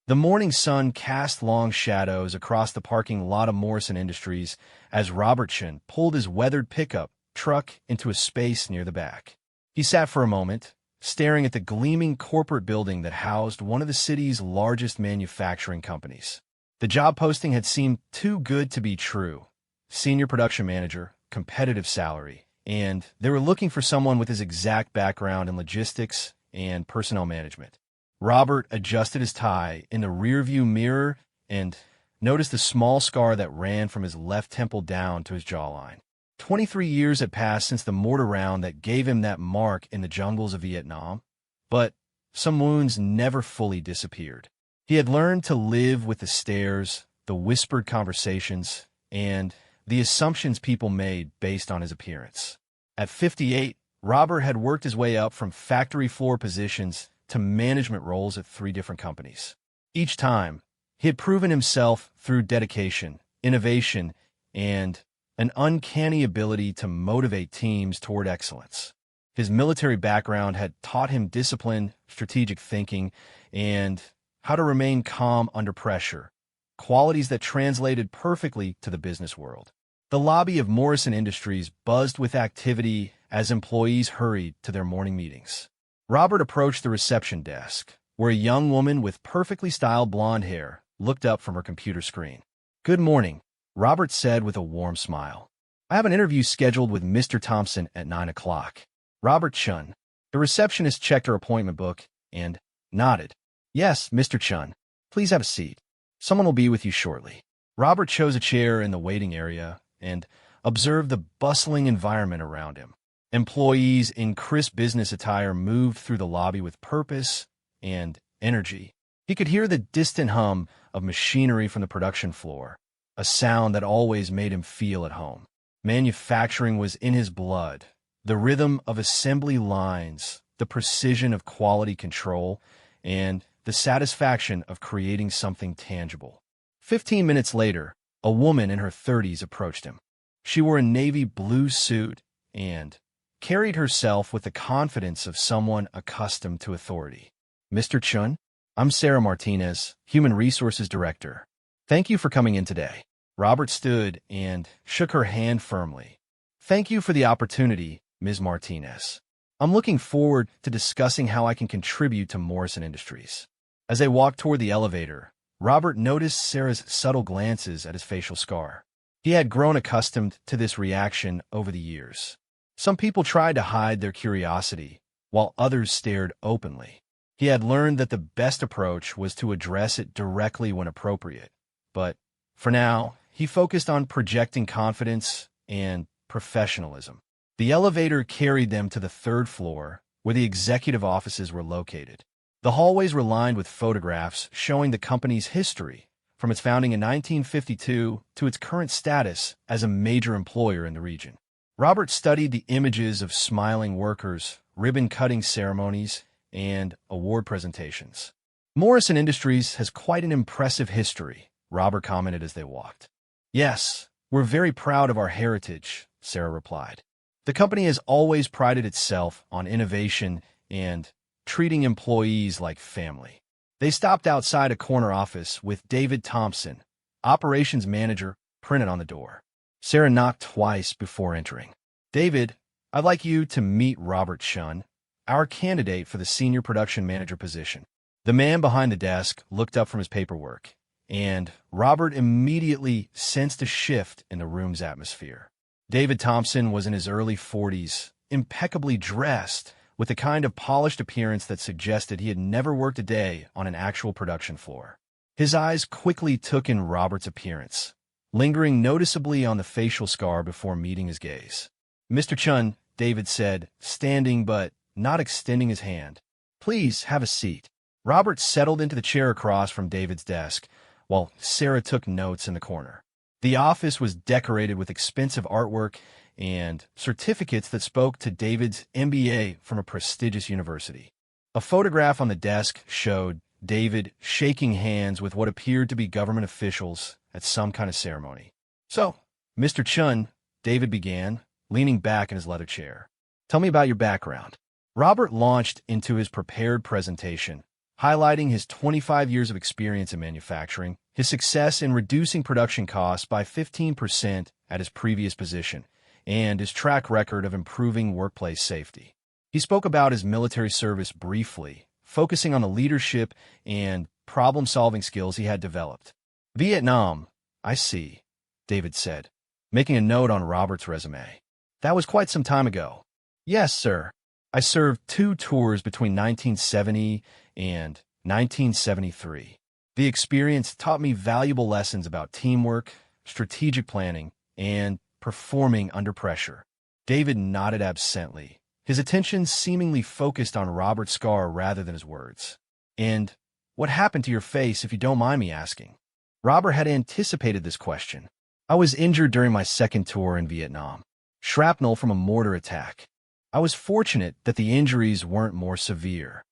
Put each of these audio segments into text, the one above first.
The morning sun cast long shadows across the parking lot of Morrison Industries as Robertson pulled his weathered pickup truck into a space near the back. He sat for a moment, staring at the gleaming corporate building that housed one of the city's largest manufacturing companies. The job posting had seemed too good to be true. Senior production manager, competitive salary, and they were looking for someone with his exact background in logistics and personnel management. Robert adjusted his tie in the rearview mirror and noticed the small scar that ran from his left temple down to his jawline. 23 years had passed since the mortar round that gave him that mark in the jungles of Vietnam, but some wounds never fully disappeared. He had learned to live with the stares, the whispered conversations, and the assumptions people made based on his appearance. At 58, Robert had worked his way up from factory floor positions to management roles at 3 different companies. Each time, he had proven himself through dedication, innovation, and an uncanny ability to motivate teams toward excellence. His military background had taught him discipline, strategic thinking, and how to remain calm under pressure, qualities that translated perfectly to the business world. The lobby of Morrison Industries buzzed with activity as employees hurried to their morning meetings. Robert approached the reception desk, where a young woman with perfectly styled blonde hair looked up from her computer screen. "Good morning," Robert said with a warm smile. "I have an interview scheduled with Mr. Thompson at 9 o'clock. Robert Chun." The receptionist checked her appointment book and nodded. "Yes, Mr. Chun. Please have a seat. Someone will be with you shortly." Robert chose a chair in the waiting area and observed the bustling environment around him. Employees in crisp business attire moved through the lobby with purpose and energy. He could hear the distant hum of machinery from the production floor, a sound that always made him feel at home. Manufacturing was in his blood. The rhythm of assembly lines, the precision of quality control, and the satisfaction of creating something tangible. 15 minutes later, a woman in her 30s approached him. She wore a navy blue suit and carried herself with the confidence of someone accustomed to authority. "Mr. Chun, I'm Sarah Martinez, Human Resources Director. Thank you for coming in today." Robert stood and shook her hand firmly. "Thank you for the opportunity, Ms. Martinez. I'm looking forward to discussing how I can contribute to Morrison Industries." As they walked toward the elevator, Robert noticed Sarah's subtle glances at his facial scar. He had grown accustomed to this reaction over the years. Some people tried to hide their curiosity, while others stared openly. He had learned that the best approach was to address it directly when appropriate. But for now, he focused on projecting confidence and professionalism. The elevator carried them to the 3rd floor, where the executive offices were located. The hallways were lined with photographs showing the company's history, from its founding in 1952 to its current status as a major employer in the region. Robert studied the images of smiling workers, ribbon-cutting ceremonies, and award presentations. "Morrison Industries has quite an impressive history," Robert commented as they walked. "Yes, we're very proud of our heritage," Sarah replied. "The company has always prided itself on innovation and treating employees like family." They stopped outside a corner office with David Thompson, operations manager, printed on the door. Sarah knocked twice before entering. "David, I'd like you to meet Robert Chun, our candidate for the senior production manager position." The man behind the desk looked up from his paperwork, and Robert immediately sensed a shift in the room's atmosphere. David Thompson was in his early 40s, impeccably dressed, with the kind of polished appearance that suggested he had never worked a day on an actual production floor. His eyes quickly took in Robert's appearance, lingering noticeably on the facial scar before meeting his gaze. "Mr. Chun," David said, standing but not extending his hand. "Please have a seat." Robert settled into the chair across from David's desk, while Sarah took notes in the corner. The office was decorated with expensive artwork and certificates that spoke to David's MBA from a prestigious university. A photograph on the desk showed David shaking hands with what appeared to be government officials at some kind of ceremony. "So, Mr. Chun," David began, leaning back in his leather chair, "tell me about your background." Robert launched into his prepared presentation, highlighting his 25 years of experience in manufacturing, his success in reducing production costs by 15% at his previous position, and his track record of improving workplace safety. He spoke about his military service briefly, focusing on the leadership and problem-solving skills he had developed. Vietnam, I see, David said, making a note on Robert's resume. That was quite some time ago. Yes, sir. I served 2 tours between 1970 and 1973. The experience taught me valuable lessons about teamwork, strategic planning, and performing under pressure. David nodded absently, his attention seemingly focused on Robert's scar rather than his words. And what happened to your face, if you don't mind me asking? Robert had anticipated this question. I was injured during my second tour in Vietnam. Shrapnel from a mortar attack. I was fortunate that the injuries weren't more severe.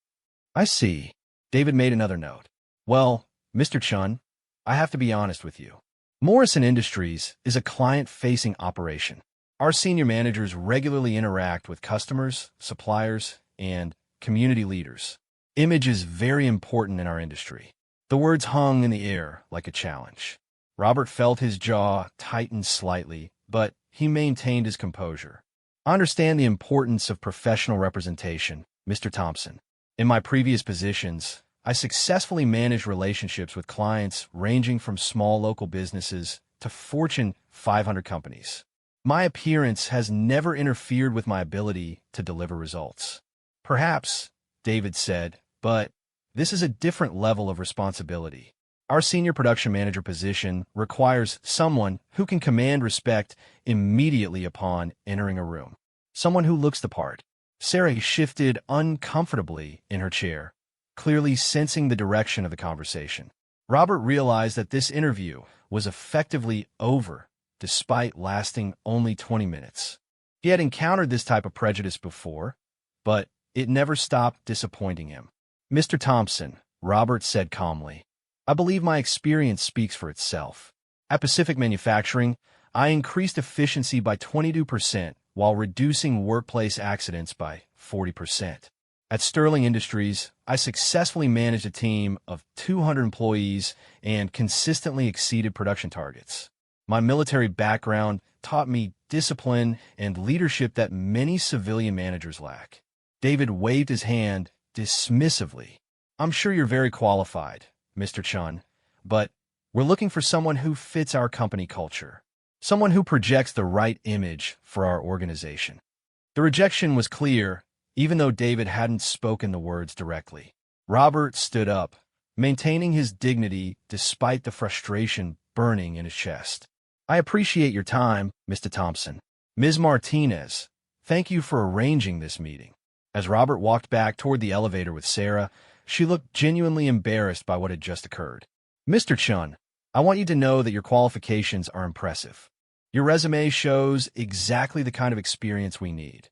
I see. David made another note. Well, Mr. Chun, I have to be honest with you. Morrison Industries is a client-facing operation. Our senior managers regularly interact with customers, suppliers, and community leaders. Image is very important in our industry. The words hung in the air like a challenge. Robert felt his jaw tighten slightly, but he maintained his composure. I understand the importance of professional representation, Mr. Thompson. In my previous positions, I successfully managed relationships with clients ranging from small local businesses to Fortune 500 companies. My appearance has never interfered with my ability to deliver results. Perhaps, David said, but this is a different level of responsibility. Our senior production manager position requires someone who can command respect immediately upon entering a room. Someone who looks the part. Sarah shifted uncomfortably in her chair, clearly sensing the direction of the conversation. Robert realized that this interview was effectively over, despite lasting only 20 minutes. He had encountered this type of prejudice before, but it never stopped disappointing him. Mr. Thompson, Robert said calmly, I believe my experience speaks for itself. At Pacific Manufacturing, I increased efficiency by 22% while reducing workplace accidents by 40%. At Sterling Industries, I successfully managed a team of 200 employees and consistently exceeded production targets. My military background taught me discipline and leadership that many civilian managers lack. David waved his hand dismissively. I'm sure you're very qualified, Mr. Chun, but we're looking for someone who fits our company culture, someone who projects the right image for our organization. The rejection was clear, even though David hadn't spoken the words directly. Robert stood up, maintaining his dignity despite the frustration burning in his chest. I appreciate your time, Mr. Thompson. Ms. Martinez, thank you for arranging this meeting. As Robert walked back toward the elevator with Sarah, she looked genuinely embarrassed by what had just occurred. Mr. Chun, I want you to know that your qualifications are impressive. Your resume shows exactly the kind of experience we need.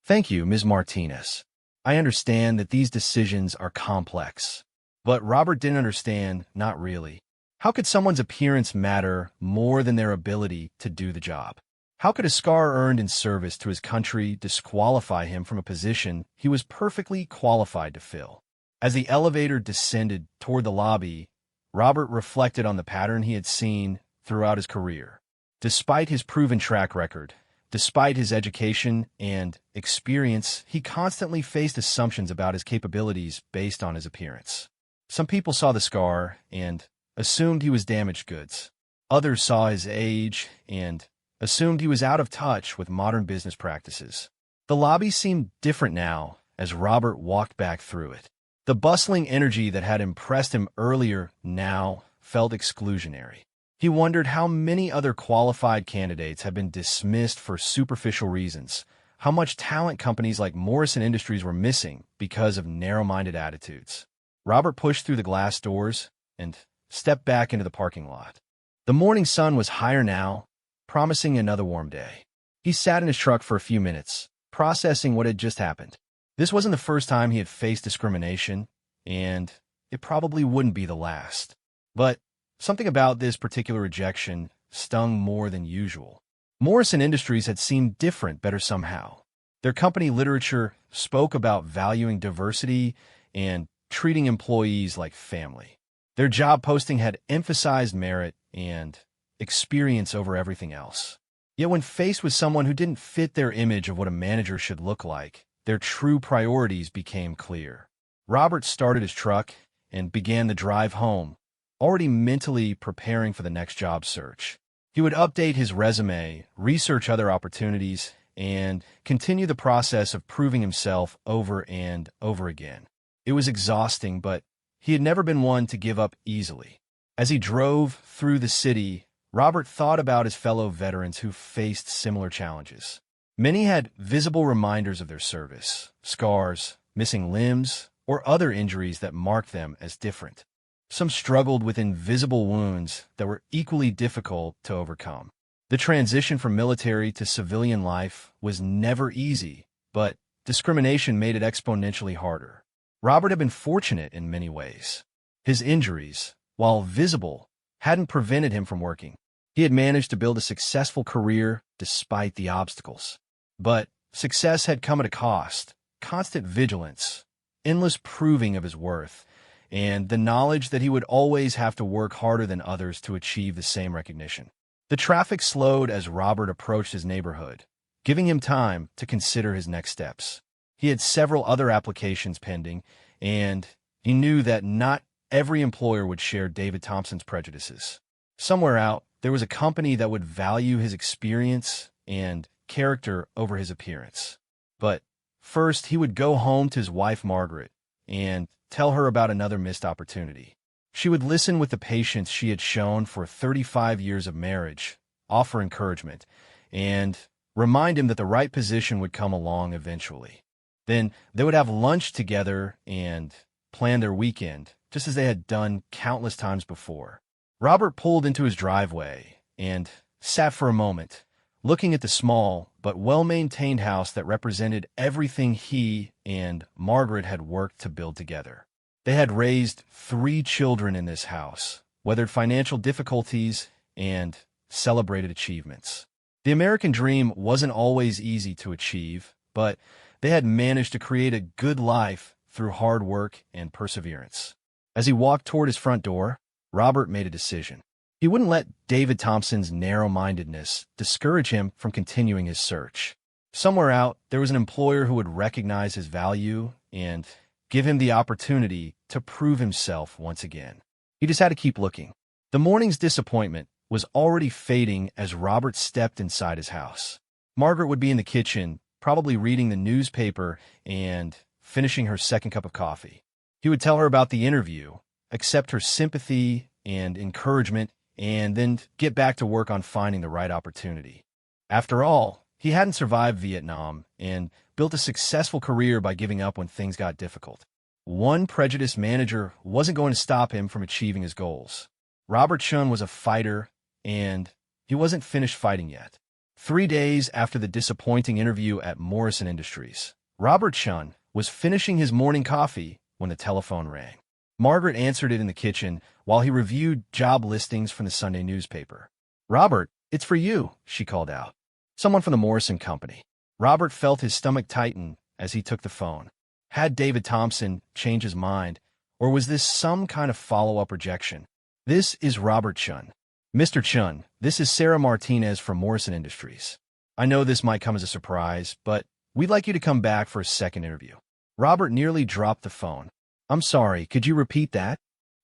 Thank you, Ms. Martinez. I understand that these decisions are complex. But Robert didn't understand, not really. How could someone's appearance matter more than their ability to do the job? How could a scar earned in service to his country disqualify him from a position he was perfectly qualified to fill? As the elevator descended toward the lobby, Robert reflected on the pattern he had seen throughout his career. Despite his proven track record, despite his education and experience, he constantly faced assumptions about his capabilities based on his appearance. Some people saw the scar and assumed he was damaged goods. Others saw his age and assumed he was out of touch with modern business practices. The lobby seemed different now as Robert walked back through it. The bustling energy that had impressed him earlier now felt exclusionary. He wondered how many other qualified candidates had been dismissed for superficial reasons, how much talent companies like Morrison Industries were missing because of narrow-minded attitudes. Robert pushed through the glass doors and stepped back into the parking lot. The morning sun was higher now, promising another warm day. He sat in his truck for a few minutes, processing what had just happened. This wasn't the first time he had faced discrimination, and it probably wouldn't be the last. But something about this particular rejection stung more than usual. Morrison Industries had seemed different better somehow. Their company literature spoke about valuing diversity and treating employees like family. Their job posting had emphasized merit and experience over everything else. Yet when faced with someone who didn't fit their image of what a manager should look like, their true priorities became clear. Robert started his truck and began the drive home, already mentally preparing for the next job search. He would update his resume, research other opportunities, and continue the process of proving himself over and over again. It was exhausting, but he had never been one to give up easily. As he drove through the city, Robert thought about his fellow veterans who faced similar challenges. Many had visible reminders of their service, scars, missing limbs, or other injuries that marked them as different. Some struggled with invisible wounds that were equally difficult to overcome. The transition from military to civilian life was never easy, but discrimination made it exponentially harder. Robert had been fortunate in many ways. His injuries, while visible, hadn't prevented him from working. He had managed to build a successful career despite the obstacles. But success had come at a cost: constant vigilance, endless proving of his worth, and the knowledge that he would always have to work harder than others to achieve the same recognition. The traffic slowed as Robert approached his neighborhood, giving him time to consider his next steps. He had several other applications pending, and he knew that not every employer would share David Thompson's prejudices. Somewhere out, there was a company that would value his experience and character over his appearance. But first, he would go home to his wife, Margaret, and tell her about another missed opportunity. She would listen with the patience she had shown for 35 years of marriage, offer encouragement, and remind him that the right position would come along eventually. Then they would have lunch together and plan their weekend, just as they had done countless times before. Robert pulled into his driveway and sat for a moment, looking at the small but well-maintained house that represented everything he and Margaret had worked to build together. They had raised 3 children in this house, weathered financial difficulties, and celebrated achievements. The American dream wasn't always easy to achieve, but they had managed to create a good life through hard work and perseverance. As he walked toward his front door, Robert made a decision. He wouldn't let David Thompson's narrow-mindedness discourage him from continuing his search. Somewhere out, there was an employer who would recognize his value and give him the opportunity to prove himself once again. He just had to keep looking. The morning's disappointment was already fading as Robert stepped inside his house. Margaret would be in the kitchen, probably reading the newspaper and finishing her second cup of coffee. He would tell her about the interview, accept her sympathy and encouragement, and then get back to work on finding the right opportunity. After all, he hadn't survived Vietnam and built a successful career by giving up when things got difficult. One prejudiced manager wasn't going to stop him from achieving his goals. Robert Chun was a fighter, and he wasn't finished fighting yet. 3 days after the disappointing interview at Morrison Industries, Robert Chun was finishing his morning coffee when the telephone rang. Margaret answered it in the kitchen while he reviewed job listings from the Sunday newspaper. "Robert, it's for you," she called out. "Someone from the Morrison Company." Robert felt his stomach tighten as he took the phone. Had David Thompson changed his mind, or was this some kind of follow-up rejection? "This is Robert Chun." "Mr. Chun, this is Sarah Martinez from Morrison Industries. I know this might come as a surprise, but we'd like you to come back for a second interview." Robert nearly dropped the phone. "I'm sorry, could you repeat that?"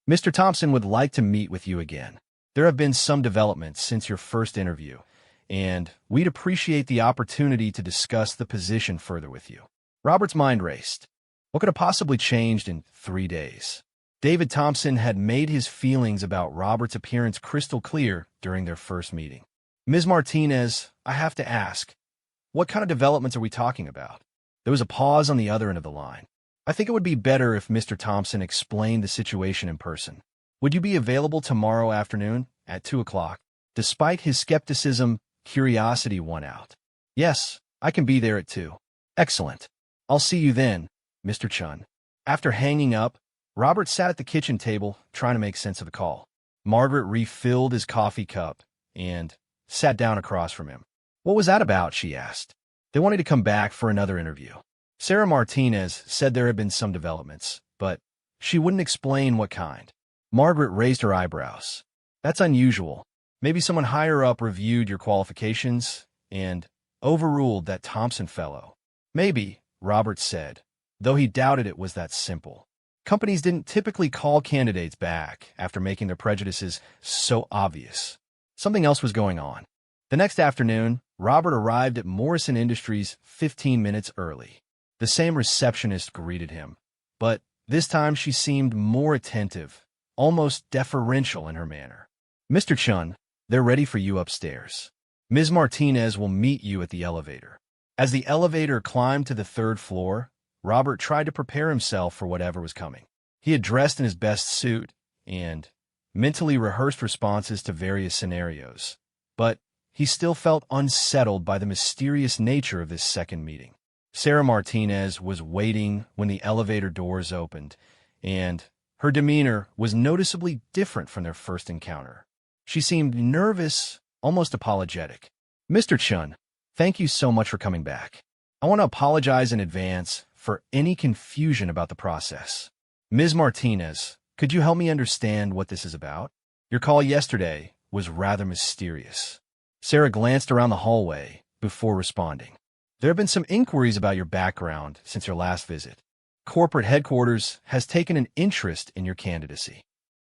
"Mr. Thompson would like to meet with you again. There have been some developments since your first interview, and we'd appreciate the opportunity to discuss the position further with you." Robert's mind raced. What could have possibly changed in 3 days? David Thompson had made his feelings about Robert's appearance crystal clear during their first meeting. "Ms. Martinez, I have to ask, what kind of developments are we talking about?" There was a pause on the other end of the line. "I think it would be better if Mr. Thompson explained the situation in person. Would you be available tomorrow afternoon at 2 o'clock? Despite his skepticism, curiosity won out. "Yes, I can be there at 2. "Excellent. I'll see you then, Mr. Chun." After hanging up, Robert sat at the kitchen table trying to make sense of the call. Margaret refilled his coffee cup and sat down across from him. "What was that about?" she asked. "They wanted to come back for another interview. Sarah Martinez said there had been some developments, but She wouldn't explain what kind. Margaret raised her eyebrows. That's unusual. Maybe someone higher up reviewed your qualifications and overruled that Thompson fellow. Maybe, Robert said, though he doubted it was that simple. Companies didn't typically call candidates back after making their prejudices so obvious. Something else was going on. The next afternoon, Robert arrived at Morrison Industries 15 minutes early. The same receptionist greeted him, but this time she seemed more attentive, almost deferential in her manner. "Mr. Chun, they're ready for you upstairs. Ms. Martinez will meet you at the elevator." As the elevator climbed to the third floor, Robert tried to prepare himself for whatever was coming. He had dressed in his best suit and mentally rehearsed responses to various scenarios, but he still felt unsettled by the mysterious nature of this second meeting. Sarah Martinez was waiting when the elevator doors opened, and her demeanor was noticeably different from their first encounter. She seemed nervous, almost apologetic. "Mr. Chun, thank you so much for coming back. I want to apologize in advance for any confusion about the process. Ms. Martinez, could you help me understand what this is about? Your call yesterday was rather mysterious." Sarah glanced around the hallway before responding. "There have been some inquiries about your background since your last visit. Corporate headquarters has taken an interest in your candidacy."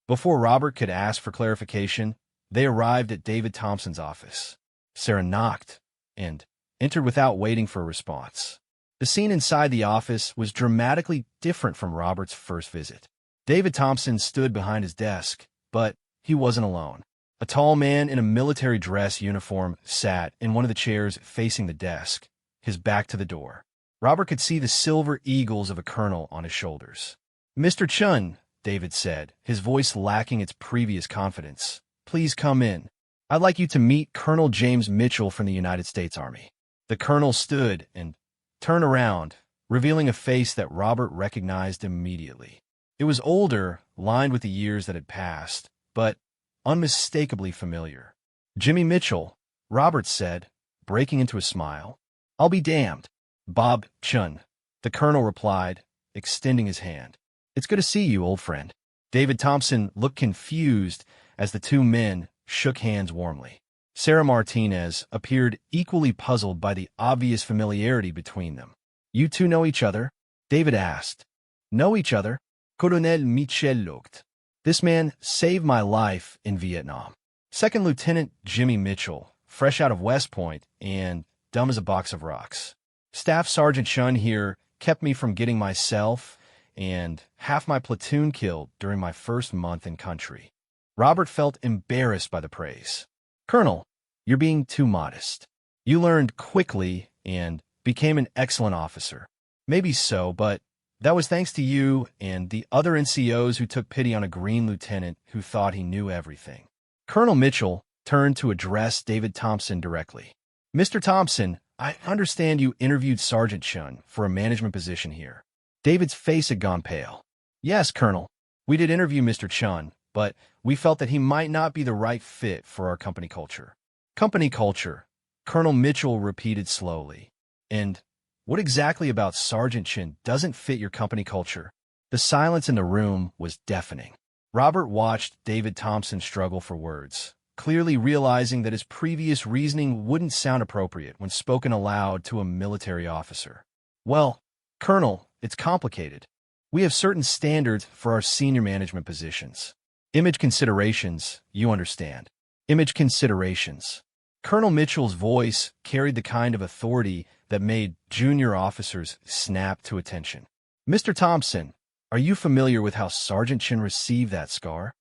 Before Robert could ask for clarification, they arrived at David Thompson's office. Sarah knocked and entered without waiting for a response. The scene inside the office was dramatically different from Robert's first visit. David Thompson stood behind his desk, but he wasn't alone. A tall man in a military dress uniform sat in one of the chairs facing the desk, his back to the door. Robert could see the silver eagles of a colonel on his shoulders. "Mr. Chun," David said, his voice lacking its previous confidence, "please come in. I'd like you to meet Colonel James Mitchell from the United States Army." The colonel stood and turned around, revealing a face that Robert recognized immediately. It was older, lined with the years that had passed, but unmistakably familiar. "Jimmy Mitchell," Robert said, breaking into a smile. "I'll be damned." "Bob Chun," the colonel replied, extending his hand. "It's good to see you, old friend." David Thompson looked confused as the two men shook hands warmly. Sarah Martinez appeared equally puzzled by the obvious familiarity between them. "You two know each other?" David asked. "Know each other?" Colonel Mitchell looked. "This man saved my life in Vietnam." Second Lieutenant Jimmy Mitchell, fresh out of West Point and dumb as a box of rocks. "Staff Sergeant Chun here kept me from getting myself and half my platoon killed during my first month in country." Robert felt embarrassed by the praise. "Colonel, you're being too modest. You learned quickly and became an excellent officer." "Maybe so, but that was thanks to you and the other NCOs who took pity on a green lieutenant who thought he knew everything." Colonel Mitchell turned to address David Thompson directly. "Mr. Thompson, I understand you interviewed Sergeant Chun for a management position here." David's face had gone pale. "Yes, Colonel. We did interview Mr. Chun, but we felt that he might not be the right fit for our company culture." "Company culture," Colonel Mitchell repeated slowly. "And what exactly about Sergeant Chun doesn't fit your company culture?" The silence in the room was deafening. Robert watched David Thompson struggle for words, clearly realizing that his previous reasoning wouldn't sound appropriate when spoken aloud to a military officer. "Well, Colonel, it's complicated. We have certain standards for our senior management positions. Image considerations, you understand. Image considerations." Colonel Mitchell's voice carried the kind of authority that made junior officers snap to attention. "Mr. Thompson, are you familiar with how Sergeant Chun received that scar?"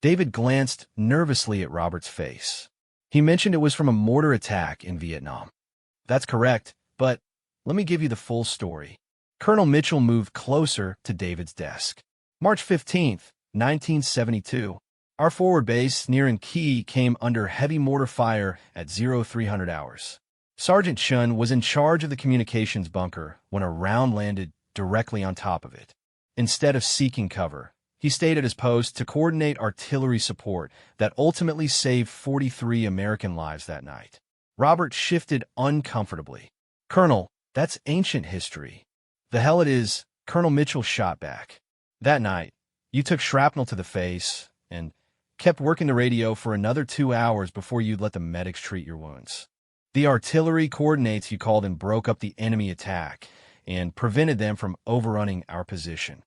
David glanced nervously at Robert's face. "He mentioned it was from a mortar attack in Vietnam." "That's correct, but let me give you the full story." Colonel Mitchell moved closer to David's desk. "March 15th, 1972. Our forward base near in Key came under heavy mortar fire at 0300 hours. Sergeant Chun was in charge of the communications bunker when a round landed directly on top of it. Instead of seeking cover, he stayed at his post to coordinate artillery support that ultimately saved 43 American lives that night." Robert shifted uncomfortably. "Colonel, that's ancient history." "The hell it is," Colonel Mitchell shot back. That night, you took shrapnel to the face and kept working the radio for another 2 hours before you'd let the medics treat your wounds. The artillery coordinates you called in broke up the enemy attack and prevented them from overrunning our position.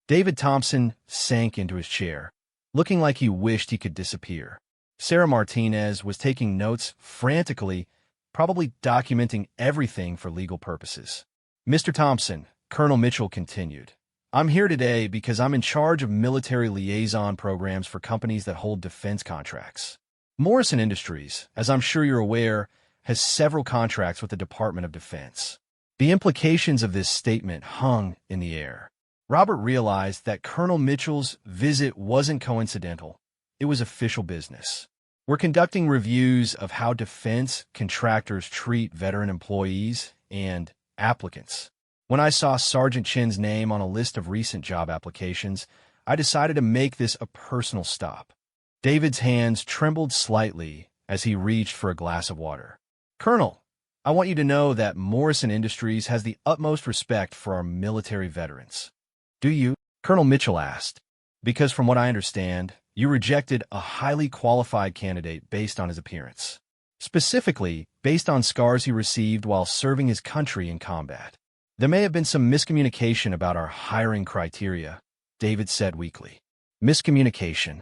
David Thompson sank into his chair, looking like he wished he could disappear. Sarah Martinez was taking notes frantically, probably documenting everything for legal purposes. Mr. Thompson, Colonel Mitchell continued, I'm here today because I'm in charge of military liaison programs for companies that hold defense contracts. Morrison Industries, as I'm sure you're aware, has several contracts with the Department of Defense. The implications of this statement hung in the air. Robert realized that Colonel Mitchell's visit wasn't coincidental. It was official business. We're conducting reviews of how defense contractors treat veteran employees and applicants. When I saw Sergeant Chin's name on a list of recent job applications, I decided to make this a personal stop. David's hands trembled slightly as he reached for a glass of water. Colonel, I want you to know that Morrison Industries has the utmost respect for our military veterans. Do you? Colonel Mitchell asked. Because from what I understand, you rejected a highly qualified candidate based on his appearance. Specifically, based on scars he received while serving his country in combat. There may have been some miscommunication about our hiring criteria, David said weakly. Miscommunication.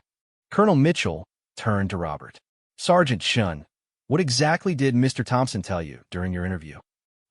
Colonel Mitchell turned to Robert. Sergeant Shun, what exactly did Mr. Thompson tell you during your interview?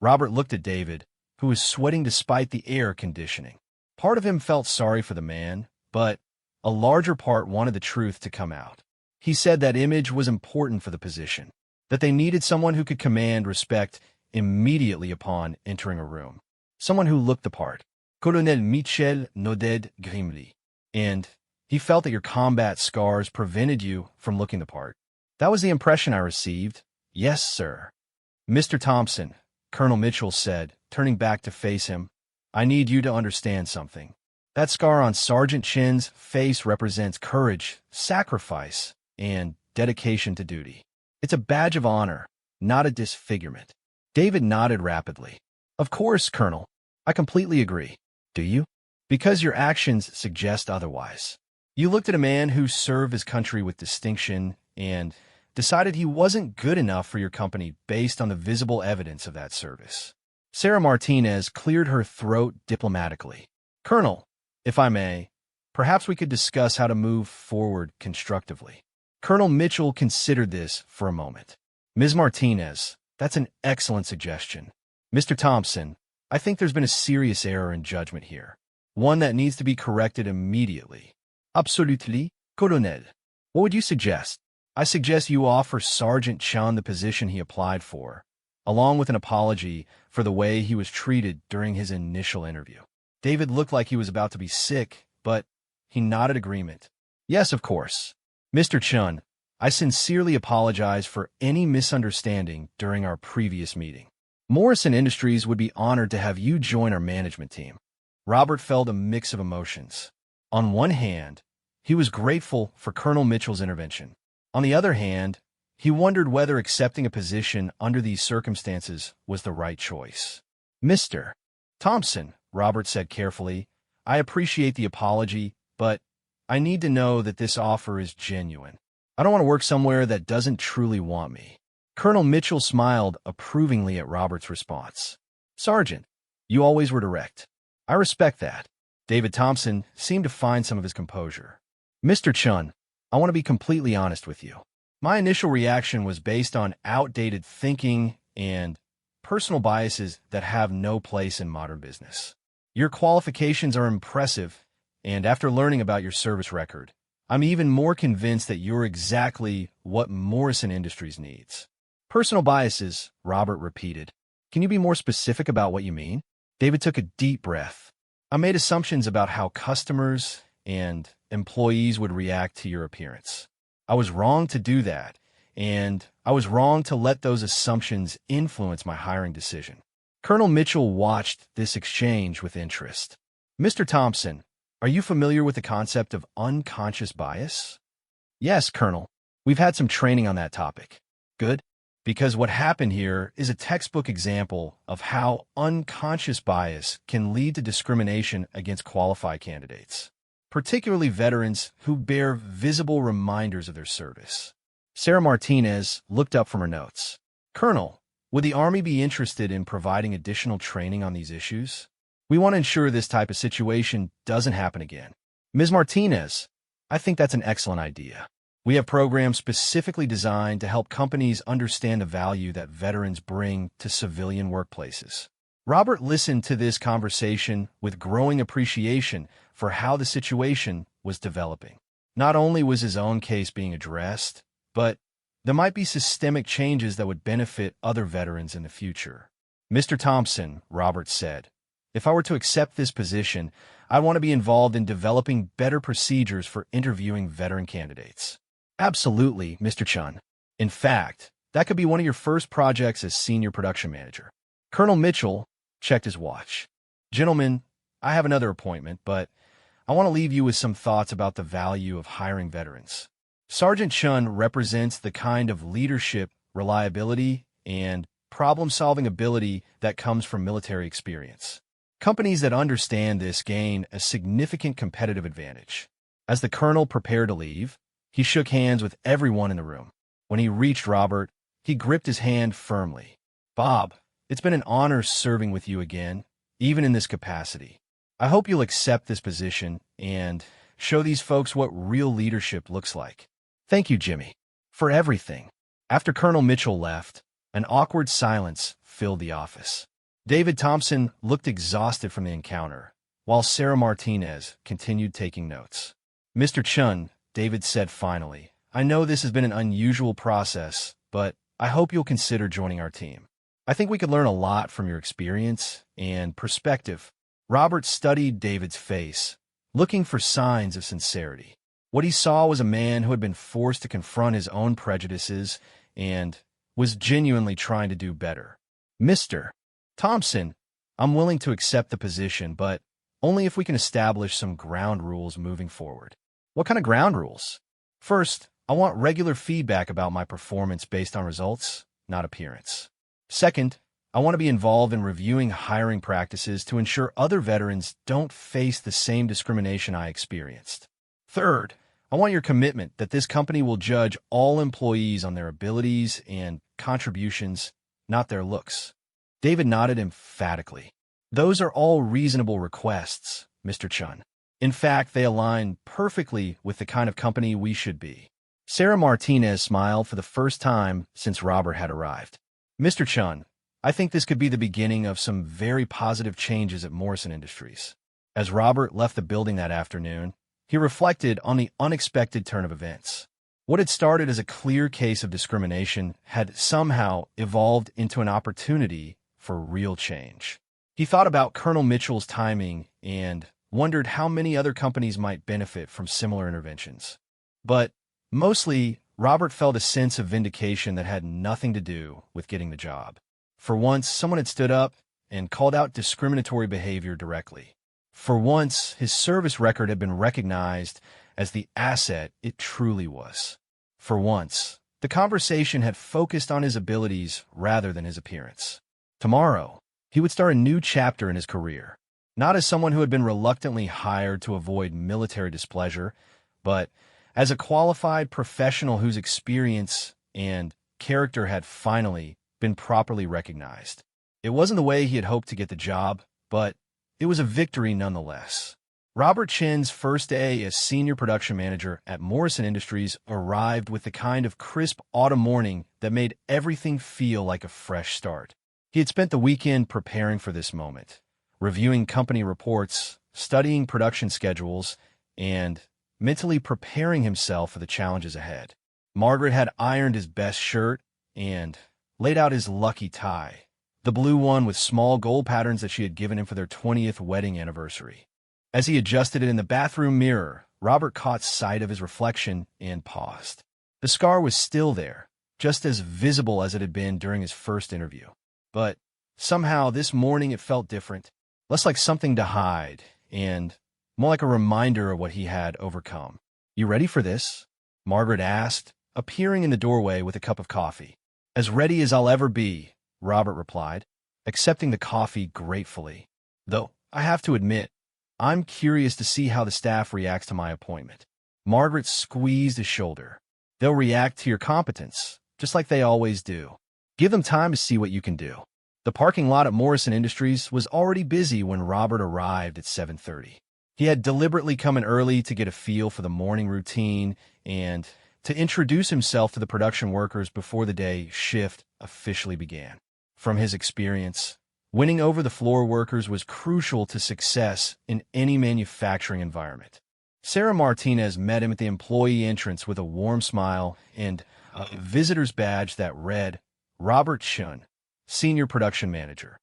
Robert looked at David, who was sweating despite the air conditioning. Part of him felt sorry for the man, but a larger part wanted the truth to come out. He said that image was important for the position, that they needed someone who could command respect immediately upon entering a room. Someone who looked the part. Colonel Michel nodded grimly. And he felt that your combat scars prevented you from looking the part. That was the impression I received. Yes, sir. Mr. Thompson, Colonel Mitchell said, turning back to face him, I need you to understand something. That scar on Sergeant Chin's face represents courage, sacrifice, and dedication to duty. It's a badge of honor, not a disfigurement. David nodded rapidly. Of course, Colonel. I completely agree. Do you? Because your actions suggest otherwise. You looked at a man who served his country with distinction and decided he wasn't good enough for your company based on the visible evidence of that service. Sarah Martinez cleared her throat diplomatically. Colonel, if I may, perhaps we could discuss how to move forward constructively. Colonel Mitchell considered this for a moment. Ms. Martinez, that's an excellent suggestion. Mr. Thompson, I think there's been a serious error in judgment here, one that needs to be corrected immediately. Absolutely, Colonel. What would you suggest? I suggest you offer Sergeant Chan the position he applied for, along with an apology for the way he was treated during his initial interview. David looked like he was about to be sick, but he nodded agreement. Yes, of course. Mr. Chun, I sincerely apologize for any misunderstanding during our previous meeting. Morrison Industries would be honored to have you join our management team. Robert felt a mix of emotions. On one hand, he was grateful for Colonel Mitchell's intervention. On the other hand, he wondered whether accepting a position under these circumstances was the right choice. Mr. Thompson, Robert said carefully, I appreciate the apology, but I need to know that this offer is genuine. I don't want to work somewhere that doesn't truly want me. Colonel Mitchell smiled approvingly at Robert's response. Sergeant, you always were direct. I respect that. David Thompson seemed to find some of his composure. Mr. Chun, I want to be completely honest with you. My initial reaction was based on outdated thinking and personal biases that have no place in modern business. Your qualifications are impressive, and after learning about your service record, I'm even more convinced that you're exactly what Morrison Industries needs. Personal biases, Robert repeated. Can you be more specific about what you mean? David took a deep breath. I made assumptions about how customers and employees would react to your appearance. I was wrong to do that, and I was wrong to let those assumptions influence my hiring decision. Colonel Mitchell watched this exchange with interest. Mr. Thompson, are you familiar with the concept of unconscious bias? Yes, Colonel. We've had some training on that topic. Good. Because what happened here is a textbook example of how unconscious bias can lead to discrimination against qualified candidates, particularly veterans who bear visible reminders of their service. Sarah Martinez looked up from her notes. Colonel, would the Army be interested in providing additional training on these issues? We want to ensure this type of situation doesn't happen again. Ms. Martinez, I think that's an excellent idea. We have programs specifically designed to help companies understand the value that veterans bring to civilian workplaces. Robert listened to this conversation with growing appreciation for how the situation was developing. Not only was his own case being addressed, but there might be systemic changes that would benefit other veterans in the future. Mr. Thompson, Robert said, if I were to accept this position, I want to be involved in developing better procedures for interviewing veteran candidates. Absolutely, Mr. Chun. In fact, that could be one of your first projects as senior production manager. Colonel Mitchell checked his watch. Gentlemen, I have another appointment, but I want to leave you with some thoughts about the value of hiring veterans. Sergeant Chun represents the kind of leadership, reliability, and problem-solving ability that comes from military experience. Companies that understand this gain a significant competitive advantage. As the colonel prepared to leave, he shook hands with everyone in the room. When he reached Robert, he gripped his hand firmly. Bob, it's been an honor serving with you again, even in this capacity. I hope you'll accept this position and show these folks what real leadership looks like. Thank you, Jimmy, for everything. After Colonel Mitchell left, an awkward silence filled the office. David Thompson looked exhausted from the encounter, while Sarah Martinez continued taking notes. Mr. Chun, David said finally, I know this has been an unusual process, but I hope you'll consider joining our team. I think we could learn a lot from your experience and perspective. Robert studied David's face, looking for signs of sincerity. What he saw was a man who had been forced to confront his own prejudices and was genuinely trying to do better. Mr. Thompson, I'm willing to accept the position, but only if we can establish some ground rules moving forward. What kind of ground rules? First, I want regular feedback about my performance based on results, not appearance. Second, I want to be involved in reviewing hiring practices to ensure other veterans don't face the same discrimination I experienced. Third, I want your commitment that this company will judge all employees on their abilities and contributions, not their looks. David nodded emphatically. Those are all reasonable requests, Mr. Chun. In fact, they align perfectly with the kind of company we should be. Sarah Martinez smiled for the first time since Robert had arrived. Mr. Chun, I think this could be the beginning of some very positive changes at Morrison Industries. As Robert left the building that afternoon, he reflected on the unexpected turn of events. What had started as a clear case of discrimination had somehow evolved into an opportunity for real change. He thought about Colonel Mitchell's timing and wondered how many other companies might benefit from similar interventions. But mostly, Robert felt a sense of vindication that had nothing to do with getting the job. For once, someone had stood up and called out discriminatory behavior directly. For once, his service record had been recognized as the asset it truly was. For once, the conversation had focused on his abilities rather than his appearance. Tomorrow, he would start a new chapter in his career. Not as someone who had been reluctantly hired to avoid military displeasure, but as a qualified professional whose experience and character had finally been properly recognized. It wasn't the way he had hoped to get the job, but it was a victory nonetheless. Robert Chin's first day as senior production manager at Morrison Industries arrived with the kind of crisp autumn morning that made everything feel like a fresh start. He had spent the weekend preparing for this moment, reviewing company reports, studying production schedules, and mentally preparing himself for the challenges ahead. Margaret had ironed his best shirt and laid out his lucky tie, the blue one with small gold patterns that she had given him for their 20th wedding anniversary. As he adjusted it in the bathroom mirror, Robert caught sight of his reflection and paused. The scar was still there, just as visible as it had been during his first interview. But somehow this morning it felt different, less like something to hide, and more like a reminder of what he had overcome. "You ready for this?" Margaret asked, appearing in the doorway with a cup of coffee. As ready as I'll ever be, Robert replied, accepting the coffee gratefully. Though, I have to admit, I'm curious to see how the staff reacts to my appointment. Margaret squeezed his shoulder. They'll react to your competence, just like they always do. Give them time to see what you can do. The parking lot at Morrison Industries was already busy when Robert arrived at 7:30. He had deliberately come in early to get a feel for the morning routine and to introduce himself to the production workers before the day shift officially began. From his experience, winning over the floor workers was crucial to success in any manufacturing environment. Sarah Martinez met him at the employee entrance with a warm smile and a visitor's badge that read, Robert Chun, Senior Production Manager.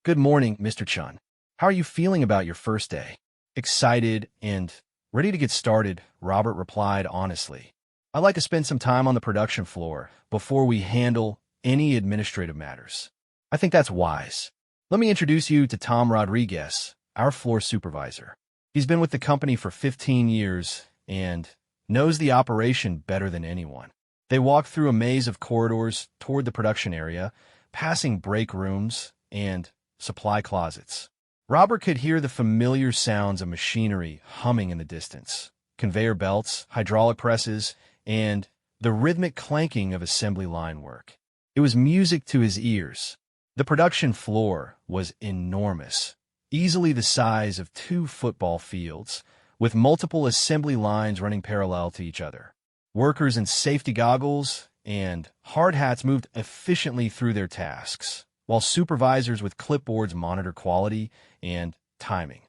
Good morning, Mr. Chun. How are you feeling about your first day? Excited and ready to get started, Robert replied honestly. I like to spend some time on the production floor before we handle any administrative matters. I think that's wise. Let me introduce you to Tom Rodriguez, our floor supervisor. He's been with the company for 15 years and knows the operation better than anyone. They walked through a maze of corridors toward the production area, passing break rooms and supply closets. Robert could hear the familiar sounds of machinery humming in the distance, conveyor belts, hydraulic presses, and the rhythmic clanking of assembly line work. It was music to his ears. The production floor was enormous, easily the size of 2 football fields, with multiple assembly lines running parallel to each other. Workers in safety goggles and hard hats moved efficiently through their tasks, while supervisors with clipboards monitor quality and timing.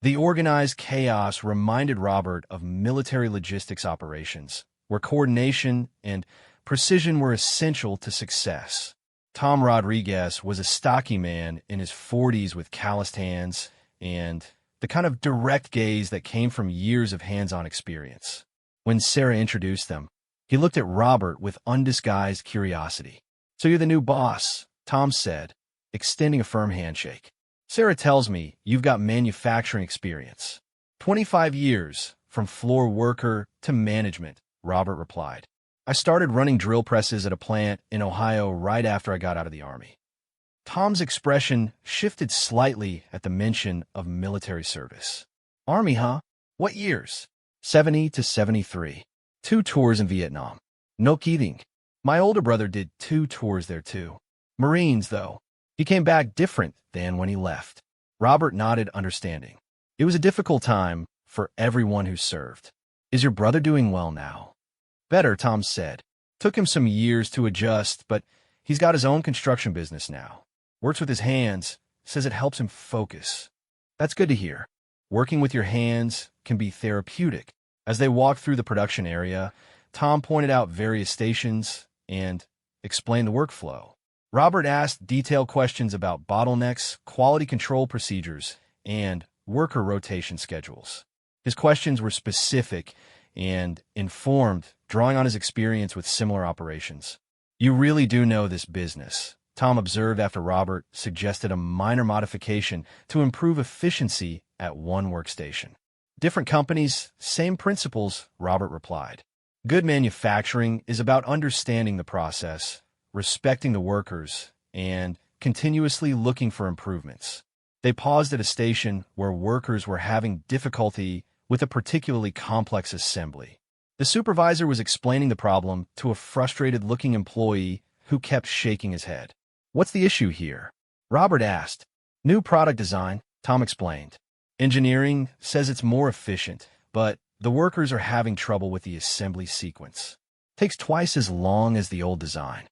The organized chaos reminded Robert of military logistics operations, where coordination and precision were essential to success. Tom Rodriguez was a stocky man in his 40s with calloused hands and the kind of direct gaze that came from years of hands-on experience. When Sarah introduced them, he looked at Robert with undisguised curiosity. So you're the new boss, Tom said, extending a firm handshake. Sarah tells me you've got manufacturing experience. 25 years, from floor worker to management, Robert replied. I started running drill presses at a plant in Ohio right after I got out of the Army. Tom's expression shifted slightly at the mention of military service. Army, huh? What years? 70 to 73. 2 tours in Vietnam. No kidding. My older brother did 2 tours there too. Marines, though. He came back different than when he left. Robert nodded, understanding. It was a difficult time for everyone who served. Is your brother doing well now? Better, Tom said. Took him some years to adjust, but he's got his own construction business now. Works with his hands, says it helps him focus. That's good to hear. Working with your hands can be therapeutic. As they walked through the production area, Tom pointed out various stations and explained the workflow. Robert asked detailed questions about bottlenecks, quality control procedures, and worker rotation schedules. His questions were specific and informed, drawing on his experience with similar operations. You really do know this business, Tom observed after Robert suggested a minor modification to improve efficiency at one workstation. Different companies, same principles, Robert replied. Good manufacturing is about understanding the process, respecting the workers, and continuously looking for improvements. They paused at a station where workers were having difficulty with a particularly complex assembly. The supervisor was explaining the problem to a frustrated-looking employee who kept shaking his head. What's the issue here? Robert asked. New product design, Tom explained. Engineering says it's more efficient, but the workers are having trouble with the assembly sequence. Takes twice as long as the old design.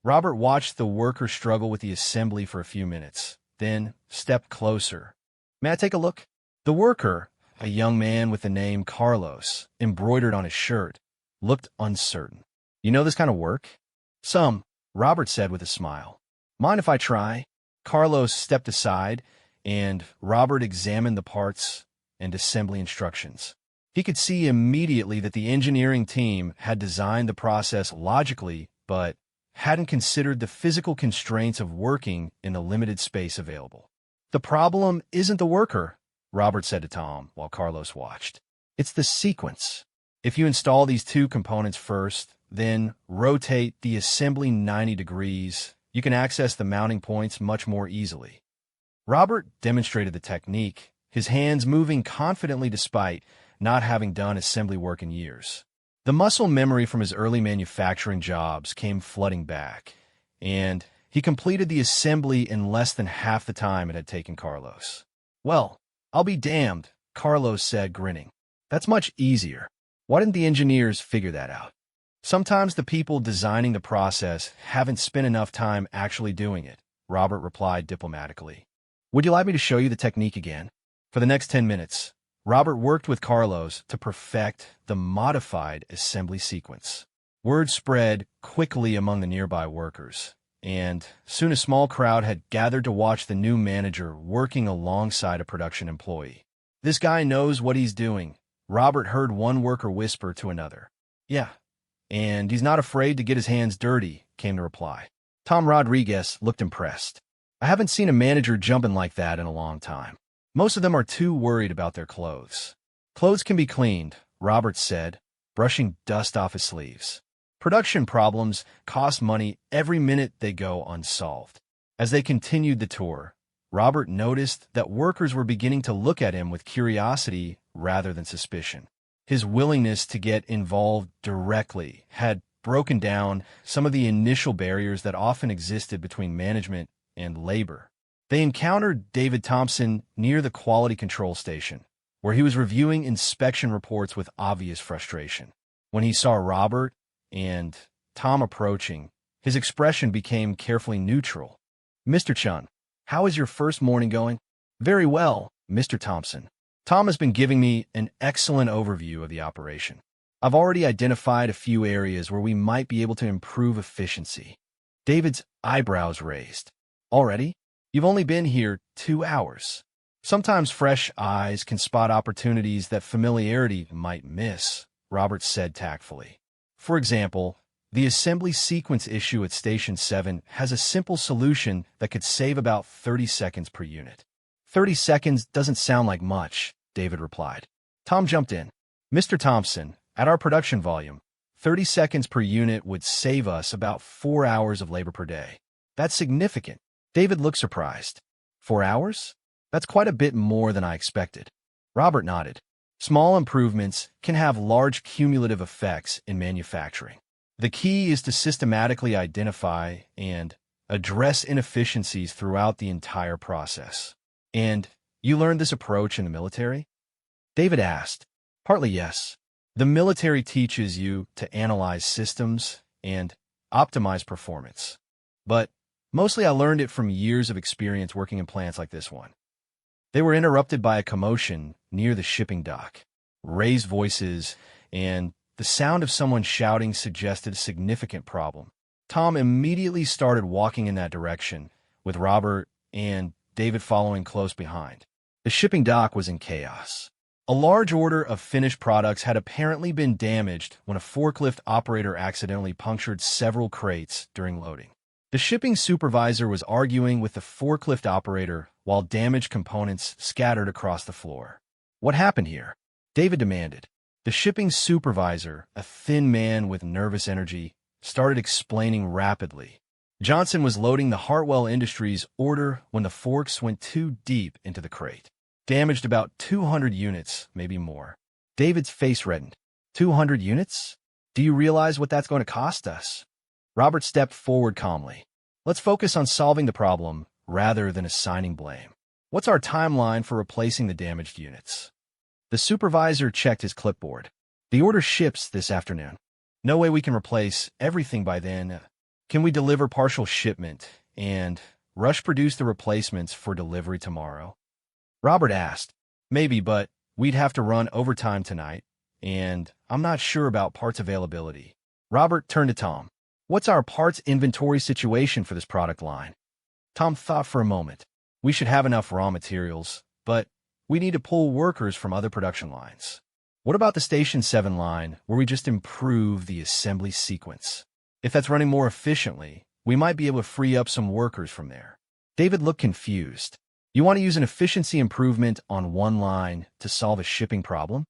Robert watched the worker struggle with the assembly for a few minutes, then stepped closer. May I take a look? The worker, a young man with the name Carlos embroidered on his shirt, looked uncertain. You know this kind of work? Some, Robert said with a smile. Mind if I try? Carlos stepped aside, and Robert examined the parts and assembly instructions. He could see immediately that the engineering team had designed the process logically, but hadn't considered the physical constraints of working in the limited space available. The problem isn't the worker, Robert said to Tom while Carlos watched. It's the sequence. If you install these two components first, then rotate the assembly 90 degrees. You can access the mounting points much more easily. Robert demonstrated the technique, his hands moving confidently despite not having done assembly work in years. The muscle memory from his early manufacturing jobs came flooding back, and he completed the assembly in less than half the time it had taken Carlos. "Well, I'll be damned," Carlos said, grinning. "That's much easier. Why didn't the engineers figure that out?" "Sometimes the people designing the process haven't spent enough time actually doing it," Robert replied diplomatically. "Would you like me to show you the technique again?" For the next 10 minutes, Robert worked with Carlos to perfect the modified assembly sequence. Word spread quickly among the nearby workers, and soon a small crowd had gathered to watch the new manager working alongside a production employee. "This guy knows what he's doing," Robert heard one worker whisper to another. "Yeah, and he's not afraid to get his hands dirty," came the reply. Tom Rodriguez looked impressed. "I haven't seen a manager jumping like that in a long time. Most of them are too worried about their clothes." "Clothes can be cleaned," Robert said, brushing dust off his sleeves. "Production problems cost money every minute they go unsolved." As they continued the tour, Robert noticed that workers were beginning to look at him with curiosity rather than suspicion. His willingness to get involved directly had broken down some of the initial barriers that often existed between management and labor. They encountered David Thompson near the quality control station, where he was reviewing inspection reports with obvious frustration. When he saw Robert and Tom approaching, his expression became carefully neutral. "Mr. Chun, how is your first morning going?" "Very well, Mr. Thompson. Tom has been giving me an excellent overview of the operation. I've already identified a few areas where we might be able to improve efficiency." David's eyebrows raised. "Already? You've only been here 2 hours. Sometimes fresh eyes can spot opportunities that familiarity might miss," Robert said tactfully. "For example, the assembly sequence issue at Station 7 has a simple solution that could save about 30 seconds per unit." "30 seconds doesn't sound like much," David replied. Tom jumped in. "Mr. Thompson, at our production volume, 30 seconds per unit would save us about 4 hours of labor per day. That's significant." David looked surprised. 4 hours? That's quite a bit more than I expected. Robert nodded. Small improvements can have large cumulative effects in manufacturing. The key is to systematically identify and address inefficiencies throughout the entire process. "And you learned this approach in the military?" David asked. "Partly yes. The military teaches you to analyze systems and optimize performance. But mostly I learned it from years of experience working in plants like this one." They were interrupted by a commotion near the shipping dock. Raised voices and the sound of someone shouting suggested a significant problem. Tom immediately started walking in that direction, with Robert and David following close behind. The shipping dock was in chaos. A large order of finished products had apparently been damaged when a forklift operator accidentally punctured several crates during loading. The shipping supervisor was arguing with the forklift operator while damaged components scattered across the floor. "What happened here?" David demanded. The shipping supervisor, a thin man with nervous energy, started explaining rapidly. Johnson was loading the Hartwell Industries order when the forks went too deep into the crate. Damaged about 200 units, maybe more. David's face reddened. 200 units? Do you realize what that's going to cost us? Robert stepped forward calmly. "Let's focus on solving the problem rather than assigning blame. What's our timeline for replacing the damaged units?" The supervisor checked his clipboard. "The order ships this afternoon. No way we can replace everything by then. Can we deliver partial shipment and rush produce the replacements for delivery tomorrow?" Robert asked. "Maybe, but we'd have to run overtime tonight, and I'm not sure about parts availability." Robert turned to Tom. "What's our parts inventory situation for this product line?" Tom thought for a moment. "We should have enough raw materials, but we need to pull workers from other production lines." "What about the Station 7 line, where we just improve the assembly sequence? If that's running more efficiently, we might be able to free up some workers from there." David looked confused. "You want to use an efficiency improvement on one line to solve a shipping problem?"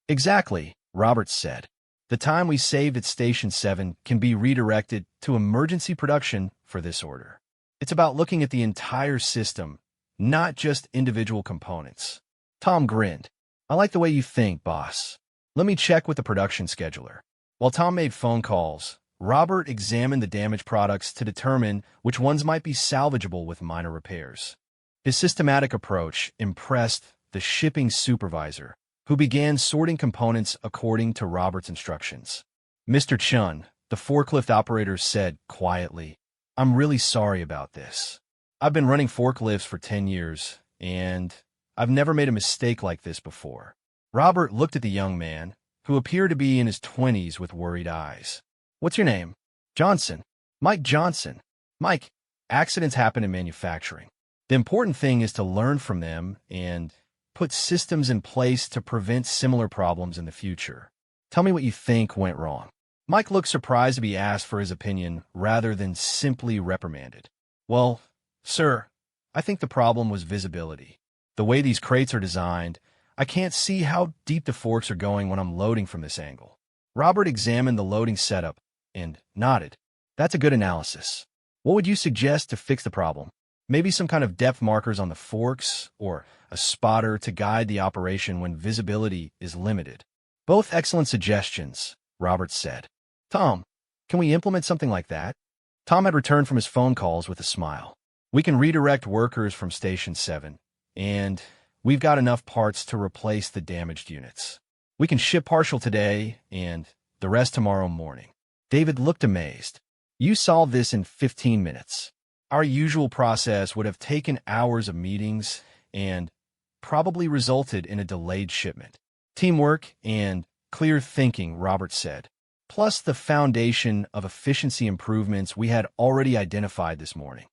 "Exactly," Robert said. The time we saved at Station 7 can be redirected to emergency production for this order. It's about looking at the entire system, not just individual components. Tom grinned. I like the way you think, boss. Let me check with the production scheduler. While Tom made phone calls, Robert examined the damaged products to determine which ones might be salvageable with minor repairs. His systematic approach impressed the shipping supervisor, who began sorting components according to Robert's instructions. Mr. Chun, the forklift operator said quietly, I'm really sorry about this. I've been running forklifts for 10 years, and I've never made a mistake like this before. Robert looked at the young man, who appeared to be in his 20s with worried eyes. What's your name? Johnson. Mike Johnson. Mike, accidents happen in manufacturing. The important thing is to learn from them and put systems in place to prevent similar problems in the future. Tell me what you think went wrong. Mike looked surprised to be asked for his opinion rather than simply reprimanded. Well, sir, I think the problem was visibility. The way these crates are designed, I can't see how deep the forks are going when I'm loading from this angle. Robert examined the loading setup and nodded. That's a good analysis. What would you suggest to fix the problem? Maybe some kind of depth markers on the forks or a spotter to guide the operation when visibility is limited. Both excellent suggestions, Robert said. Tom, can we implement something like that? Tom had returned from his phone calls with a smile. We can redirect workers from Station 7, and we've got enough parts to replace the damaged units. We can ship partial today and the rest tomorrow morning. David looked amazed. You solved this in 15 minutes. Our usual process would have taken hours of meetings and probably resulted in a delayed shipment. Teamwork and clear thinking, Robert said, plus the foundation of efficiency improvements we had already identified this morning.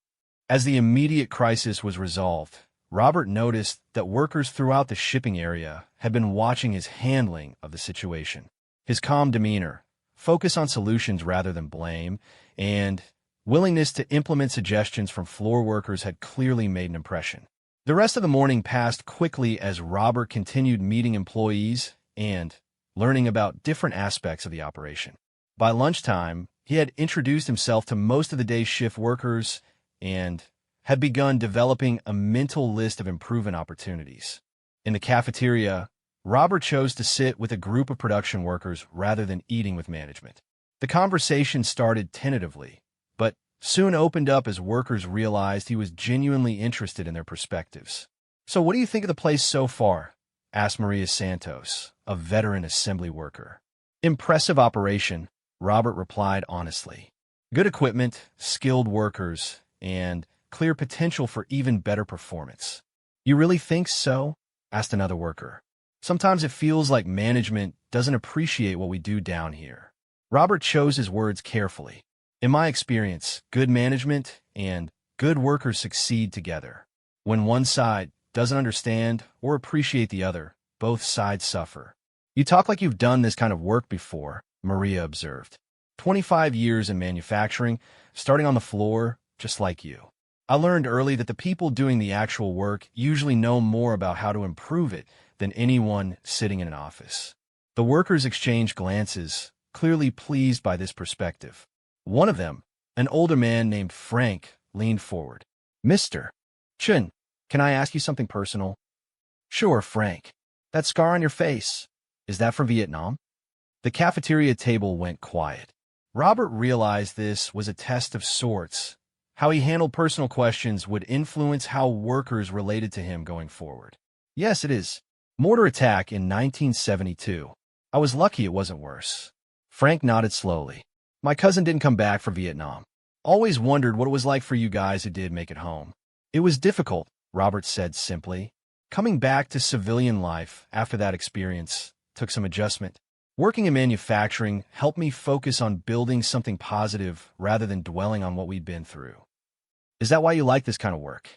As the immediate crisis was resolved, Robert noticed that workers throughout the shipping area had been watching his handling of the situation. His calm demeanor, focus on solutions rather than blame, and willingness to implement suggestions from floor workers had clearly made an impression. The rest of the morning passed quickly as Robert continued meeting employees and learning about different aspects of the operation. By lunchtime, he had introduced himself to most of the day's shift workers and had begun developing a mental list of improvement opportunities. In the cafeteria, Robert chose to sit with a group of production workers rather than eating with management. The conversation started tentatively, but soon opened up as workers realized he was genuinely interested in their perspectives. So what do you think of the place so far? Asked Maria Santos, a veteran assembly worker. Impressive operation, Robert replied honestly. Good equipment, skilled workers, and clear potential for even better performance. You really think so? Asked another worker. Sometimes it feels like management doesn't appreciate what we do down here. Robert chose his words carefully. In my experience, good management and good workers succeed together. When one side doesn't understand or appreciate the other, both sides suffer. You talk like you've done this kind of work before, Maria observed. 25 years in manufacturing, starting on the floor, just like you. I learned early that the people doing the actual work usually know more about how to improve it than anyone sitting in an office. The workers exchanged glances, clearly pleased by this perspective. One of them, an older man named Frank, leaned forward. Mr. Chun, can I ask you something personal? Sure, Frank. That scar on your face, is that from Vietnam? The cafeteria table went quiet. Robert realized this was a test of sorts. How he handled personal questions would influence how workers related to him going forward. Yes, it is. Mortar attack in 1972. I was lucky it wasn't worse. Frank nodded slowly. My cousin didn't come back from Vietnam. Always wondered what it was like for you guys who did make it home. It was difficult, Robert said simply. Coming back to civilian life after that experience took some adjustment. Working in manufacturing helped me focus on building something positive rather than dwelling on what we'd been through. Is that why you like this kind of work?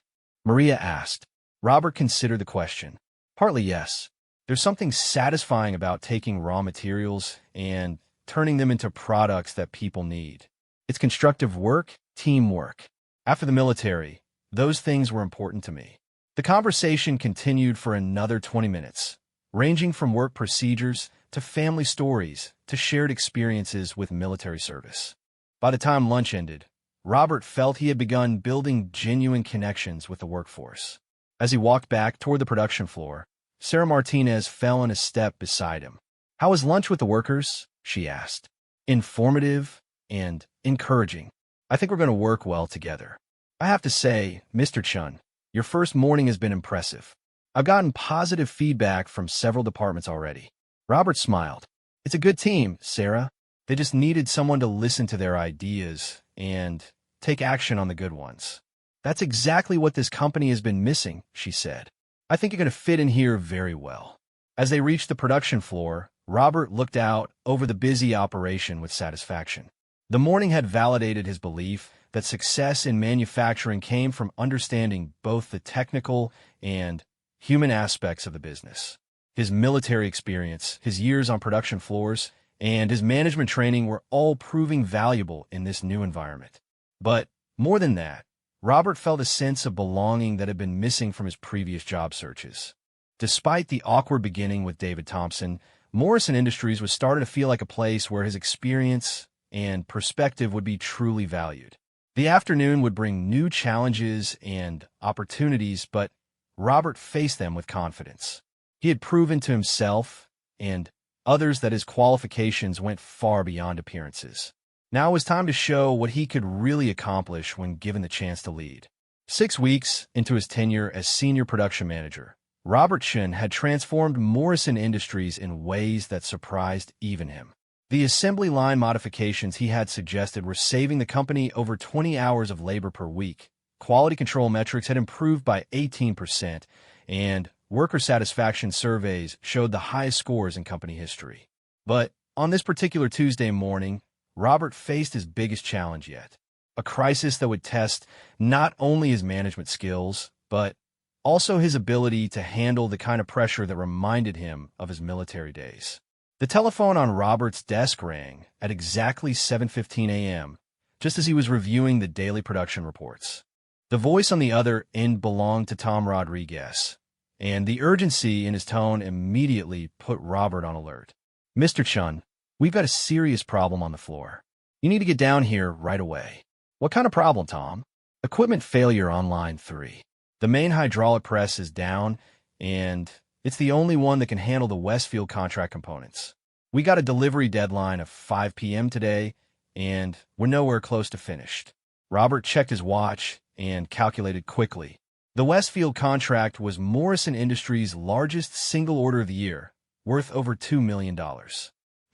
Maria asked. Robert considered the question. Partly yes. There's something satisfying about taking raw materials and turning them into products that people need. It's constructive work, teamwork. After the military, those things were important to me. The conversation continued for another 20 minutes, ranging from work procedures to family stories to shared experiences with military service. By the time lunch ended, Robert felt he had begun building genuine connections with the workforce. As he walked back toward the production floor, Sarah Martinez fell in a step beside him. "How was lunch with the workers?" she asked. "Informative and encouraging. I think we're going to work well together. I have to say, Mr. Chun, your first morning has been impressive. I've gotten positive feedback from several departments already." Robert smiled. "It's a good team, Sarah. They just needed someone to listen to their ideas and take action on the good ones. That's exactly what this company has been missing," she said. "I think you're going to fit in here very well." As they reached the production floor, Robert looked out over the busy operation with satisfaction. The morning had validated his belief that success in manufacturing came from understanding both the technical and human aspects of the business. His military experience, his years on production floors, and his management training were all proving valuable in this new environment. But more than that, Robert felt a sense of belonging that had been missing from his previous job searches. Despite the awkward beginning with David Thompson, Morrison Industries was starting to feel like a place where his experience and perspective would be truly valued. The afternoon would bring new challenges and opportunities, but Robert faced them with confidence. He had proven to himself and others that his qualifications went far beyond appearances. Now it was time to show what he could really accomplish when given the chance to lead. 6 weeks into his tenure as senior production manager, Robert Chun had transformed Morrison Industries in ways that surprised even him. The assembly line modifications he had suggested were saving the company over 20 hours of labor per week. Quality control metrics had improved by 18%, and worker satisfaction surveys showed the highest scores in company history. But on this particular Tuesday morning, Robert faced his biggest challenge yet, a crisis that would test not only his management skills, but also his ability to handle the kind of pressure that reminded him of his military days. The telephone on Robert's desk rang at exactly 7:15 a.m., just as he was reviewing the daily production reports. The voice on the other end belonged to Tom Rodriguez, and the urgency in his tone immediately put Robert on alert. "Mr. Chun, we've got a serious problem on the floor. You need to get down here right away." "What kind of problem, Tom?" "Equipment failure on line 3. The main hydraulic press is down, and it's the only one that can handle the Westfield contract components. We got a delivery deadline of 5 p.m. today, and we're nowhere close to finished." Robert checked his watch and calculated quickly. The Westfield contract was Morrison Industries' largest single order of the year, worth over $2 million.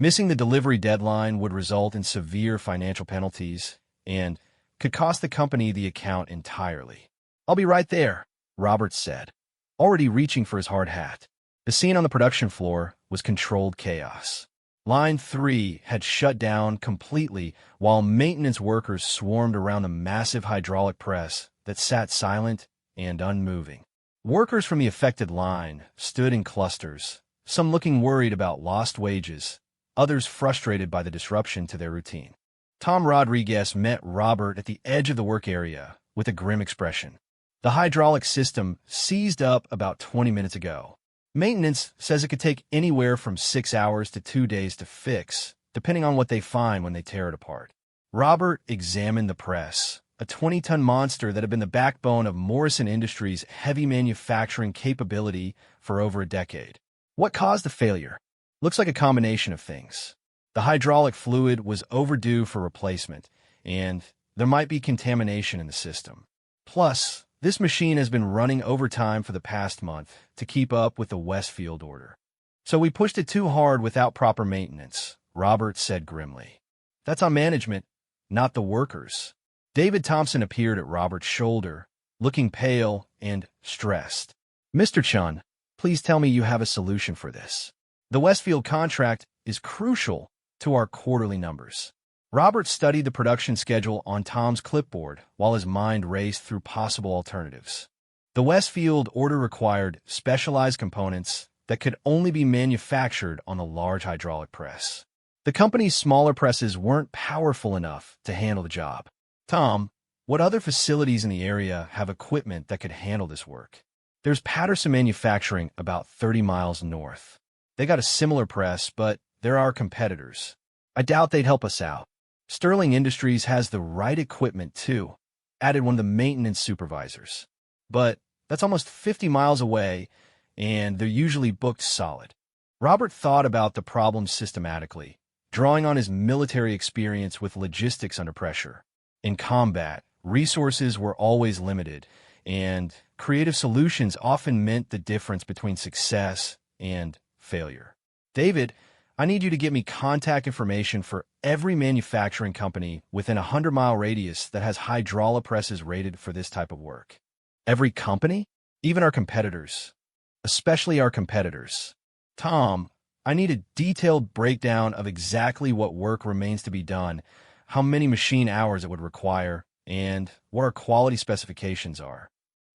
Missing the delivery deadline would result in severe financial penalties and could cost the company the account entirely. "I'll be right there," Robert said, already reaching for his hard hat. The scene on the production floor was controlled chaos. Line 3 had shut down completely while maintenance workers swarmed around the massive hydraulic press that sat silent and unmoving. Workers from the affected line stood in clusters, some looking worried about lost wages, others frustrated by the disruption to their routine. Tom Rodriguez met Robert at the edge of the work area with a grim expression. "The hydraulic system seized up about 20 minutes ago. Maintenance says it could take anywhere from 6 hours to 2 days to fix, depending on what they find when they tear it apart." Robert examined the press, a 20-ton monster that had been the backbone of Morrison Industries' heavy manufacturing capability for over a decade. "What caused the failure?" "Looks like a combination of things. The hydraulic fluid was overdue for replacement, and there might be contamination in the system. Plus, this machine has been running overtime for the past month to keep up with the Westfield order. So we pushed it too hard without proper maintenance," Robert said grimly. "That's on management, not the workers." David Thompson appeared at Robert's shoulder, looking pale and stressed. "Mr. Chun, please tell me you have a solution for this. The Westfield contract is crucial to our quarterly numbers." Robert studied the production schedule on Tom's clipboard while his mind raced through possible alternatives. The Westfield order required specialized components that could only be manufactured on the large hydraulic press. The company's smaller presses weren't powerful enough to handle the job. "Tom, what other facilities in the area have equipment that could handle this work?" "There's Patterson Manufacturing about 30 miles north. They got a similar press, but they're our competitors. I doubt they'd help us out. Sterling Industries has the right equipment too, added one of the maintenance supervisors. But that's almost 50 miles away, and they're usually booked solid. Robert thought about the problem systematically, drawing on his military experience with logistics under pressure. In combat, resources were always limited, and creative solutions often meant the difference between success and failure. David, I need you to get me contact information for every manufacturing company within a 100-mile radius that has hydraulic presses rated for this type of work. Every company? Even our competitors. Especially our competitors. Tom, I need a detailed breakdown of exactly what work remains to be done, how many machine hours it would require, and what our quality specifications are.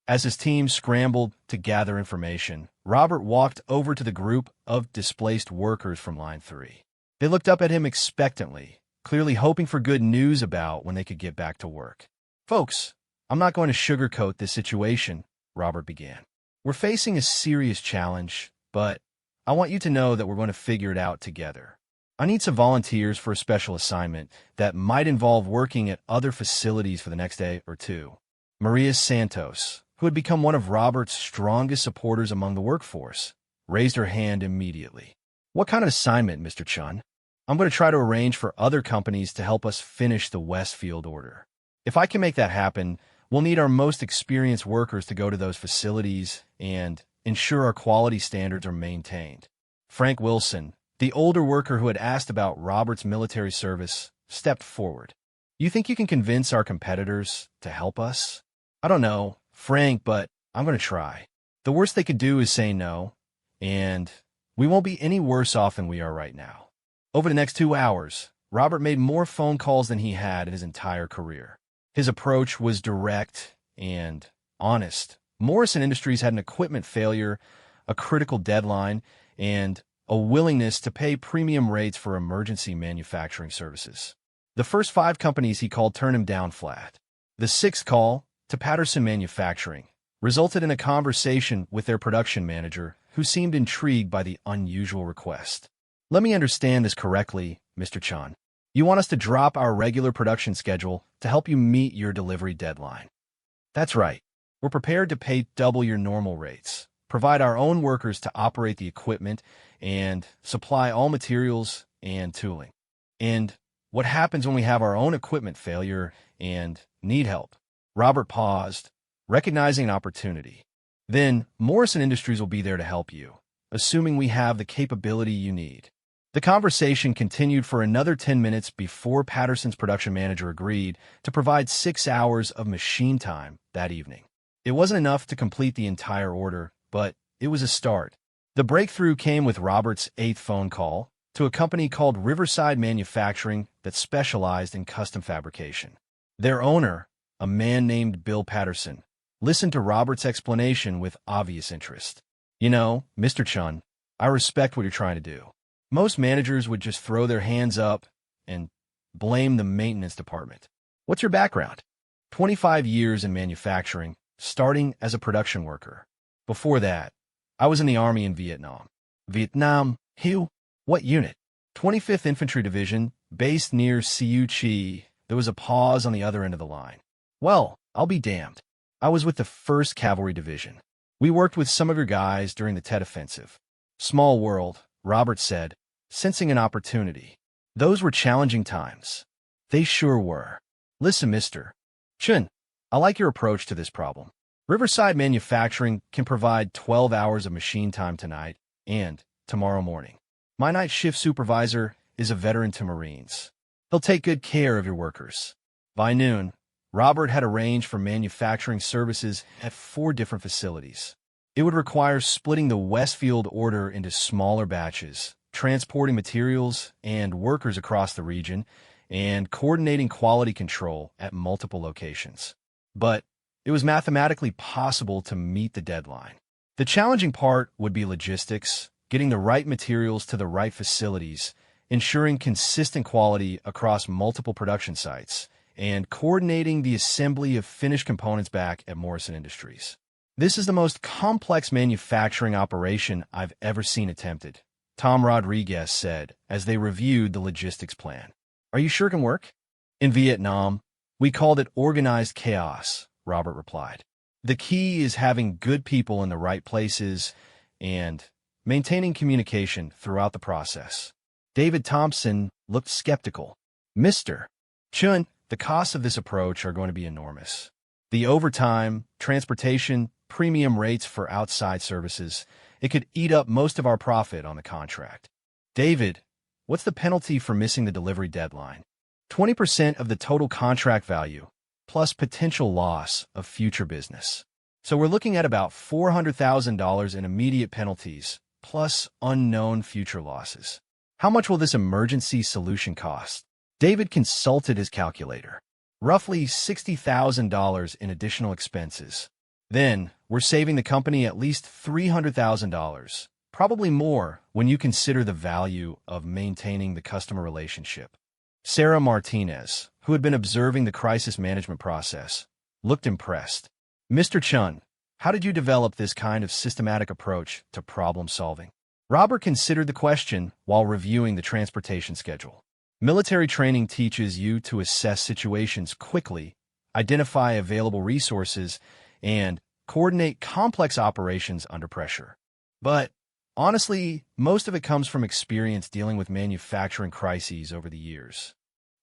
As his team scrambled to gather information, Robert walked over to the group of displaced workers from Line 3. They looked up at him expectantly, clearly hoping for good news about when they could get back to work. Folks, I'm not going to sugarcoat this situation, Robert began. We're facing a serious challenge, but I want you to know that we're going to figure it out together. I need some volunteers for a special assignment that might involve working at other facilities for the next day or two. Maria Santos, who had become one of Robert's strongest supporters among the workforce, raised her hand immediately. What kind of assignment, Mr. Chun? I'm going to try to arrange for other companies to help us finish the Westfield order. If I can make that happen, we'll need our most experienced workers to go to those facilities and ensure our quality standards are maintained. Frank Wilson, the older worker who had asked about Robert's military service, stepped forward. You think you can convince our competitors to help us? I don't know, Frank, but I'm going to try. The worst they could do is say no, and we won't be any worse off than we are right now. Over the next 2 hours, Robert made more phone calls than he had in his entire career. His approach was direct and honest. Morrison Industries had an equipment failure, a critical deadline, and a willingness to pay premium rates for emergency manufacturing services. The first 5 companies he called turned him down flat. The 6th call, to Patterson Manufacturing, resulted in a conversation with their production manager, who seemed intrigued by the unusual request. Let me understand this correctly, Mr. Chan. You want us to drop our regular production schedule to help you meet your delivery deadline. That's right. We're prepared to pay double your normal rates, provide our own workers to operate the equipment, and supply all materials and tooling. And what happens when we have our own equipment failure and need help? Robert paused, recognizing an opportunity. Then, Morrison Industries will be there to help you, assuming we have the capability you need. The conversation continued for another 10 minutes before Patterson's production manager agreed to provide 6 hours of machine time that evening. It wasn't enough to complete the entire order, but it was a start. The breakthrough came with Robert's 8th phone call to a company called Riverside Manufacturing that specialized in custom fabrication. Their owner, a man named Bill Patterson, listened to Robert's explanation with obvious interest. You know, Mr. Chun, I respect what you're trying to do. Most managers would just throw their hands up and blame the maintenance department. What's your background? 25 years in manufacturing, starting as a production worker. Before that, I was in the Army in Vietnam. Vietnam, Hieu? What unit? 25th Infantry Division, based near Siu Chi. There was a pause on the other end of the line. Well, I'll be damned. I was with the 1st Cavalry Division. We worked with some of your guys during the Tet Offensive. Small world, Robert said, sensing an opportunity. Those were challenging times. They sure were. Listen, Mr. Chun, I like your approach to this problem. Riverside Manufacturing can provide 12 hours of machine time tonight and tomorrow morning. My night shift supervisor is a veteran to Marines. He'll take good care of your workers. By noon, Robert had arranged for manufacturing services at 4 different facilities. It would require splitting the Westfield order into smaller batches, transporting materials and workers across the region, and coordinating quality control at multiple locations. But it was mathematically possible to meet the deadline. The challenging part would be logistics, getting the right materials to the right facilities, ensuring consistent quality across multiple production sites, and coordinating the assembly of finished components back at Morrison Industries. This is the most complex manufacturing operation I've ever seen attempted, Tom Rodriguez said as they reviewed the logistics plan. Are you sure it can work? In Vietnam, we called it organized chaos, Robert replied. The key is having good people in the right places and maintaining communication throughout the process. David Thompson looked skeptical. Mr. Chun, the costs of this approach are going to be enormous. The overtime, transportation, premium rates for outside services, it could eat up most of our profit on the contract. David, what's the penalty for missing the delivery deadline? 20% of the total contract value, plus potential loss of future business. So we're looking at about $400,000 in immediate penalties, plus unknown future losses. How much will this emergency solution cost? David consulted his calculator. Roughly $60,000 in additional expenses. Then, we're saving the company at least $300,000, probably more when you consider the value of maintaining the customer relationship. Sarah Martinez, who had been observing the crisis management process, looked impressed. Mr. Chun, how did you develop this kind of systematic approach to problem solving? Robert considered the question while reviewing the transportation schedule. Military training teaches you to assess situations quickly, identify available resources, and coordinate complex operations under pressure. But honestly, most of it comes from experience dealing with manufacturing crises over the years.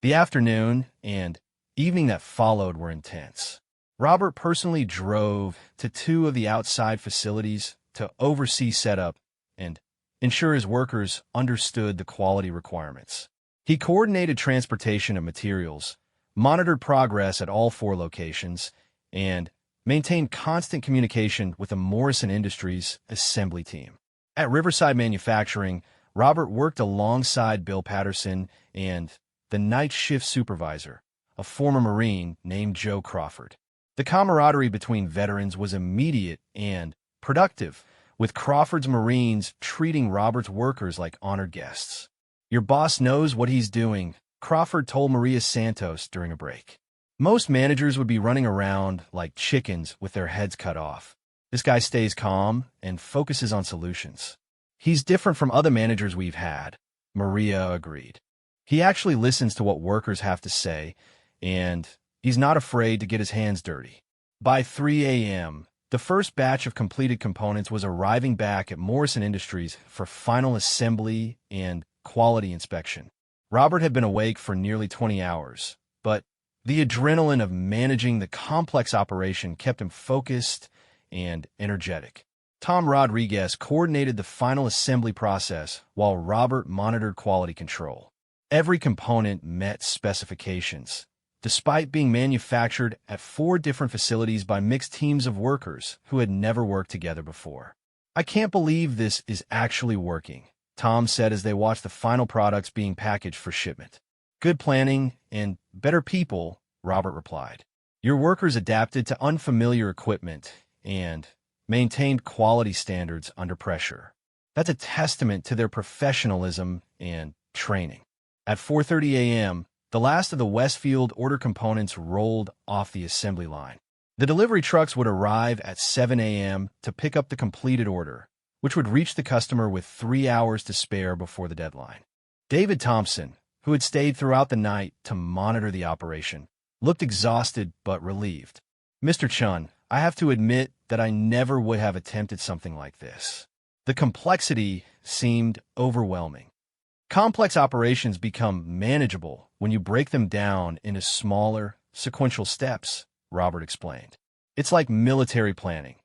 The afternoon and evening that followed were intense. Robert personally drove to 2 of the outside facilities to oversee setup and ensure his workers understood the quality requirements. He coordinated transportation of materials, monitored progress at all 4 locations, and maintained constant communication with the Morrison Industries assembly team. At Riverside Manufacturing, Robert worked alongside Bill Patterson and the night shift supervisor, a former Marine named Joe Crawford. The camaraderie between veterans was immediate and productive, with Crawford's Marines treating Robert's workers like honored guests. Your boss knows what he's doing, Crawford told Maria Santos during a break. Most managers would be running around like chickens with their heads cut off. This guy stays calm and focuses on solutions. He's different from other managers we've had, Maria agreed. He actually listens to what workers have to say, and he's not afraid to get his hands dirty. By 3 a.m., the first batch of completed components was arriving back at Morrison Industries for final assembly and quality inspection. Robert had been awake for nearly 20 hours, but the adrenaline of managing the complex operation kept him focused and energetic. Tom Rodriguez coordinated the final assembly process while Robert monitored quality control. Every component met specifications, despite being manufactured at 4 different facilities by mixed teams of workers who had never worked together before. I can't believe this is actually working, Tom said as they watched the final products being packaged for shipment. Good planning and better people, Robert replied. Your workers adapted to unfamiliar equipment and maintained quality standards under pressure. That's a testament to their professionalism and training. At 4:30 a.m., the last of the Westfield order components rolled off the assembly line. The delivery trucks would arrive at 7 a.m. to pick up the completed order, which would reach the customer with 3 hours to spare before the deadline. David Thompson, who had stayed throughout the night to monitor the operation, looked exhausted but relieved. Mr. Chun, I have to admit that I never would have attempted something like this. The complexity seemed overwhelming. Complex operations become manageable when you break them down into smaller, sequential steps, Robert explained. It's like military planning.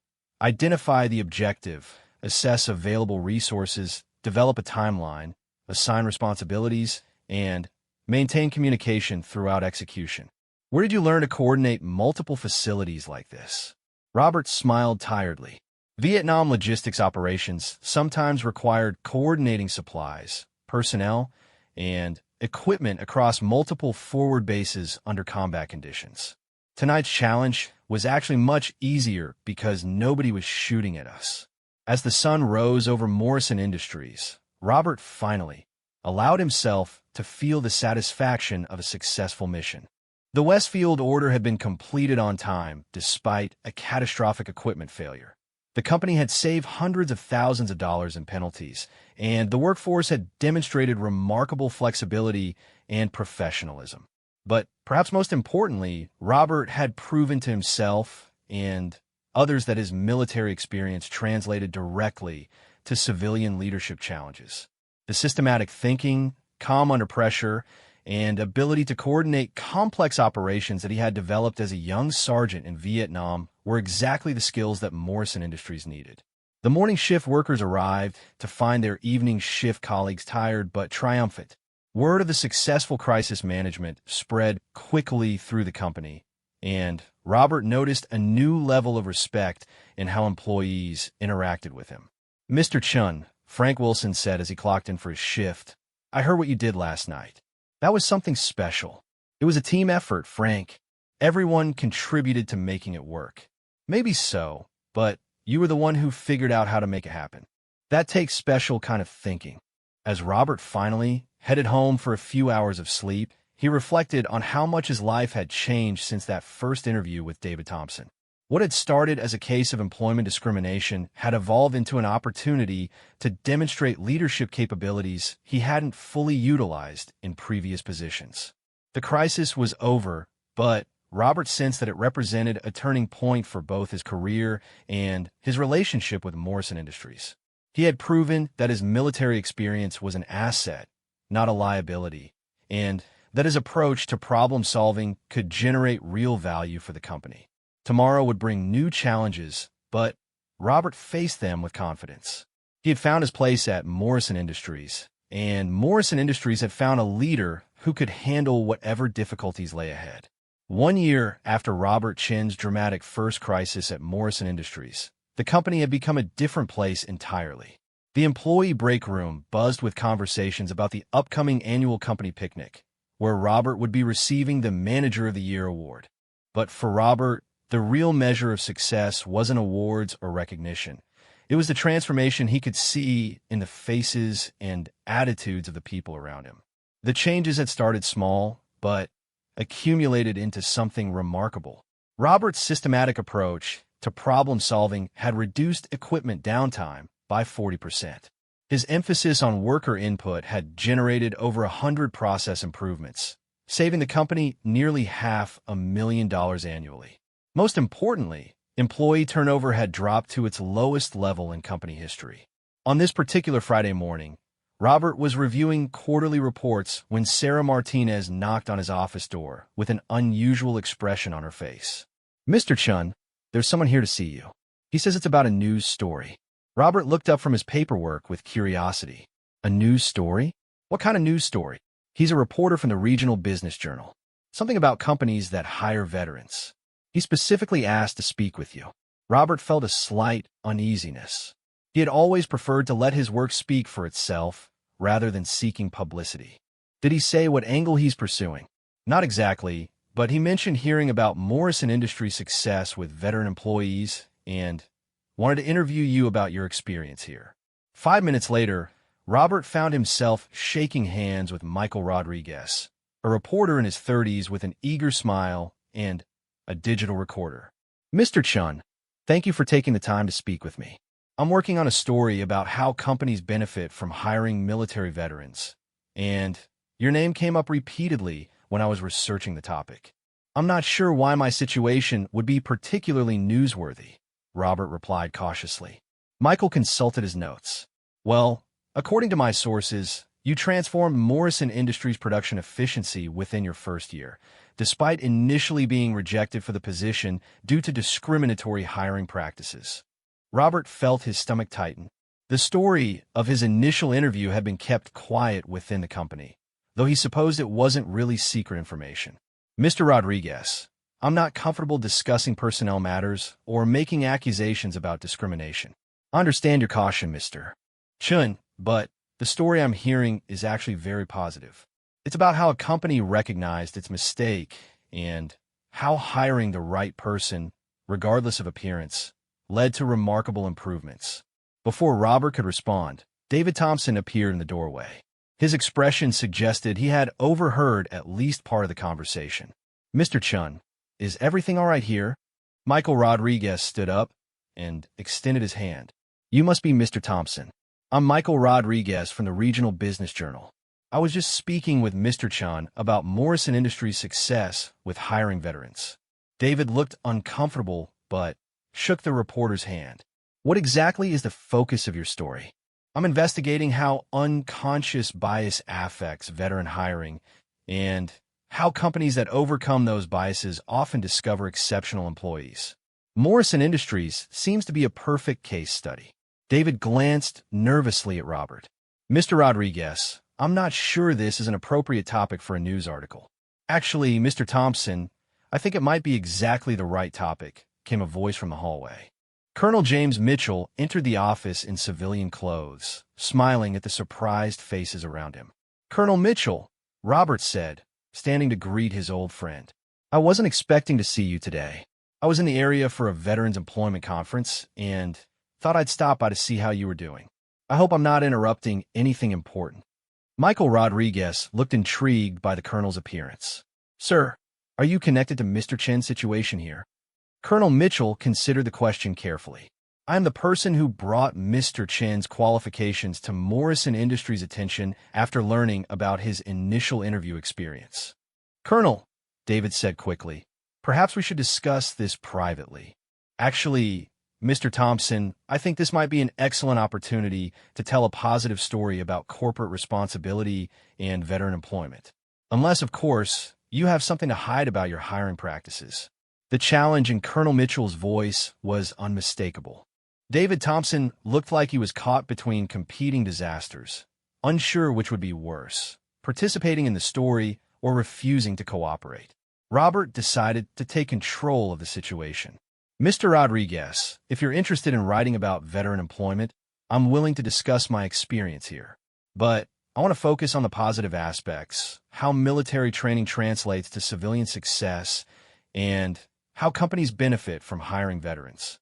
Identify the objective, assess available resources, develop a timeline, assign responsibilities, and maintain communication throughout execution. Where did you learn to coordinate multiple facilities like this? Robert smiled tiredly. Vietnam logistics operations sometimes required coordinating supplies, personnel, and equipment across multiple forward bases under combat conditions. Tonight's challenge was actually much easier because nobody was shooting at us. As the sun rose over Morrison Industries, Robert finally allowed himself to feel the satisfaction of a successful mission. The Westfield order had been completed on time despite a catastrophic equipment failure. The company had saved hundreds of thousands of dollars in penalties, and the workforce had demonstrated remarkable flexibility and professionalism. But perhaps most importantly, Robert had proven to himself and others that his military experience translated directly to civilian leadership challenges. The systematic thinking, calm under pressure, and ability to coordinate complex operations that he had developed as a young sergeant in Vietnam were exactly the skills that Morrison Industries needed. The morning shift workers arrived to find their evening shift colleagues tired but triumphant. Word of the successful crisis management spread quickly through the company, and Robert noticed a new level of respect in how employees interacted with him. "Mr. Chun," Frank Wilson said as he clocked in for his shift, "I heard what you did last night. That was something special. It was a team effort, Frank. Everyone contributed to making it work." "Maybe so, but you were the one who figured out how to make it happen. That takes special kind of thinking." As Robert finally headed home for a few hours of sleep, he reflected on how much his life had changed since that first interview with David Thompson. What had started as a case of employment discrimination had evolved into an opportunity to demonstrate leadership capabilities he hadn't fully utilized in previous positions. The crisis was over, but Robert sensed that it represented a turning point for both his career and his relationship with Morrison Industries. He had proven that his military experience was an asset, not a liability, and that his approach to problem-solving could generate real value for the company. Tomorrow would bring new challenges, but Robert faced them with confidence. He had found his place at Morrison Industries, and Morrison Industries had found a leader who could handle whatever difficulties lay ahead. 1 year after Robert Chin's dramatic first crisis at Morrison Industries, the company had become a different place entirely. The employee break room buzzed with conversations about the upcoming annual company picnic, where Robert would be receiving the Manager of the Year award. But for Robert, the real measure of success wasn't awards or recognition. It was the transformation he could see in the faces and attitudes of the people around him. The changes had started small, but accumulated into something remarkable. Robert's systematic approach to problem-solving had reduced equipment downtime by 40%. His emphasis on worker input had generated over 100 process improvements, saving the company nearly $500,000 annually. Most importantly, employee turnover had dropped to its lowest level in company history. On this particular Friday morning, Robert was reviewing quarterly reports when Sarah Martinez knocked on his office door with an unusual expression on her face. "Mr. Chun, there's someone here to see you. He says it's about a news story." Robert looked up from his paperwork with curiosity. "A news story? What kind of news story?" "He's a reporter from the Regional Business Journal. Something about companies that hire veterans. He specifically asked to speak with you." Robert felt a slight uneasiness. He had always preferred to let his work speak for itself rather than seeking publicity. "Did he say what angle he's pursuing?" "Not exactly, but he mentioned hearing about Morrison Industries' success with veteran employees and wanted to interview you about your experience here." 5 minutes later, Robert found himself shaking hands with Michael Rodriguez, a reporter in his 30s with an eager smile and a digital recorder. "Mr. Chun, thank you for taking the time to speak with me. I'm working on a story about how companies benefit from hiring military veterans, and your name came up repeatedly when I was researching the topic. I'm not sure why my situation would be particularly newsworthy," Robert replied cautiously. Michael consulted his notes. "Well, according to my sources, you transformed Morrison Industries' production efficiency within your first year, despite initially being rejected for the position due to discriminatory hiring practices." Robert felt his stomach tighten. The story of his initial interview had been kept quiet within the company, though he supposed it wasn't really secret information. "Mr. Rodriguez, I'm not comfortable discussing personnel matters or making accusations about discrimination. I understand your caution, Mr. Chun, but the story I'm hearing is actually very positive. It's about how a company recognized its mistake and how hiring the right person, regardless of appearance, led to remarkable improvements." Before Robert could respond, David Thompson appeared in the doorway. His expression suggested he had overheard at least part of the conversation. "Mr. Chun, is everything all right here?" Michael Rodriguez stood up, and extended his hand. "You must be Mr. Thompson. I'm Michael Rodriguez from the Regional Business Journal. I was just speaking with Mr. Chun about Morrison Industries' success with hiring veterans." David looked uncomfortable, but shook the reporter's hand. "What exactly is the focus of your story?" "I'm investigating how unconscious bias affects veteran hiring and how companies that overcome those biases often discover exceptional employees. Morrison Industries seems to be a perfect case study." David glanced nervously at Robert. "Mr. Rodriguez, I'm not sure this is an appropriate topic for a news article." "Actually, Mr. Thompson, I think it might be exactly the right topic," came a voice from the hallway. Colonel James Mitchell entered the office in civilian clothes, smiling at the surprised faces around him. "Colonel Mitchell," Robert said, standing to greet his old friend. "I wasn't expecting to see you today. I was in the area for a Veterans Employment Conference and thought I'd stop by to see how you were doing. I hope I'm not interrupting anything important." Michael Rodriguez looked intrigued by the colonel's appearance. "Sir, are you connected to Mr. Chen's situation here?" Colonel Mitchell considered the question carefully. "I am the person who brought Mr. Chen's qualifications to Morrison Industries' attention after learning about his initial interview experience." "Colonel," David said quickly, "perhaps we should discuss this privately." "Actually, Mr. Thompson, I think this might be an excellent opportunity to tell a positive story about corporate responsibility and veteran employment. Unless, of course, you have something to hide about your hiring practices." The challenge in Colonel Mitchell's voice was unmistakable. David Thompson looked like he was caught between competing disasters, unsure which would be worse, participating in the story or refusing to cooperate. Robert decided to take control of the situation. "Mr. Rodriguez, if you're interested in writing about veteran employment, I'm willing to discuss my experience here. But I want to focus on the positive aspects, how military training translates to civilian success, and how companies benefit from hiring veterans."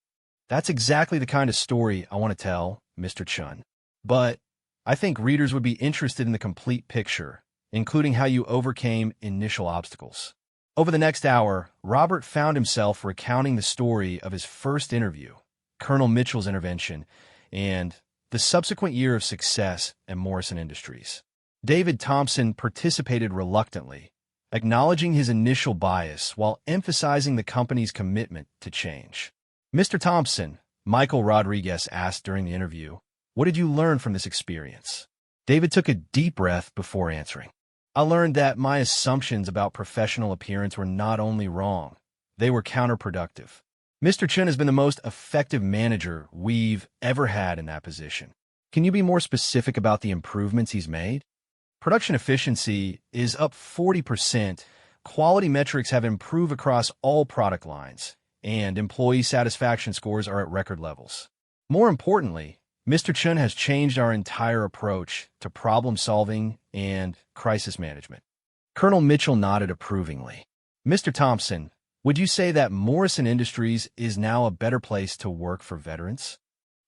"That's exactly the kind of story I want to tell, Mr. Chun. But I think readers would be interested in the complete picture, including how you overcame initial obstacles." Over the next hour, Robert found himself recounting the story of his first interview, Colonel Mitchell's intervention, and the subsequent year of success at Morrison Industries. David Thompson participated reluctantly, acknowledging his initial bias while emphasizing the company's commitment to change. "Mr. Thompson," Michael Rodriguez asked during the interview, "what did you learn from this experience?" David took a deep breath before answering. "I learned that my assumptions about professional appearance were not only wrong, they were counterproductive. Mr. Chun has been the most effective manager we've ever had in that position." "Can you be more specific about the improvements he's made?" "Production efficiency is up 40%, quality metrics have improved across all product lines, and employee satisfaction scores are at record levels. More importantly, Mr. Chun has changed our entire approach to problem solving and crisis management." Colonel Mitchell nodded approvingly. "Mr. Thompson, would you say that Morrison Industries is now a better place to work for veterans?"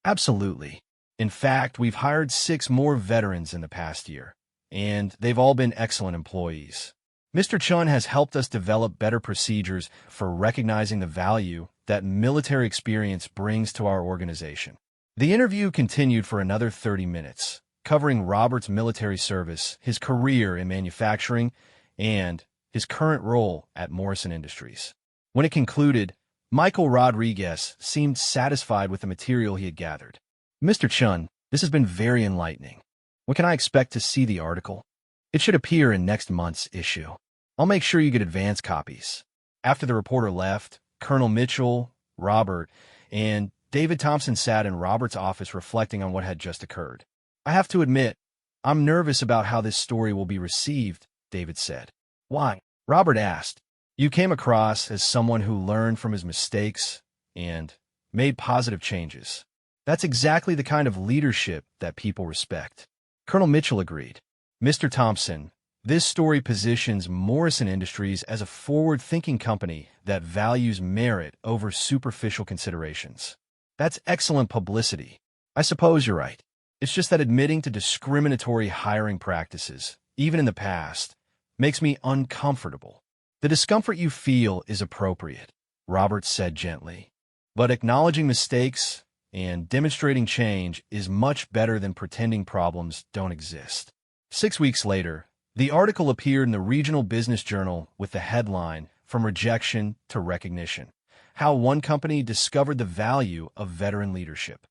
"Absolutely. In fact, we've hired 6 more veterans in the past year, and they've all been excellent employees. Mr. Chun has helped us develop better procedures for recognizing the value that military experience brings to our organization." The interview continued for another 30 minutes, covering Robert's military service, his career in manufacturing, and his current role at Morrison Industries. When it concluded, Michael Rodriguez seemed satisfied with the material he had gathered. "Mr. Chun, this has been very enlightening. When can I expect to see the article?" "It should appear in next month's issue. I'll make sure you get advance copies." After the reporter left, Colonel Mitchell, Robert, and David Thompson sat in Robert's office reflecting on what had just occurred. "I have to admit, I'm nervous about how this story will be received," David said. "Why?" Robert asked. "You came across as someone who learned from his mistakes and made positive changes. That's exactly the kind of leadership that people respect." Colonel Mitchell agreed. "Mr. Thompson, this story positions Morrison Industries as a forward-thinking company that values merit over superficial considerations. That's excellent publicity. I suppose you're right. It's just that admitting to discriminatory hiring practices, even in the past, makes me uncomfortable." "The discomfort you feel is appropriate," Robert said gently. But acknowledging mistakes and demonstrating change is much better than pretending problems don't exist. 6 weeks later, the article appeared in the Regional Business Journal with the headline, "From Rejection to Recognition: How One Company Discovered the Value of Veteran Leadership."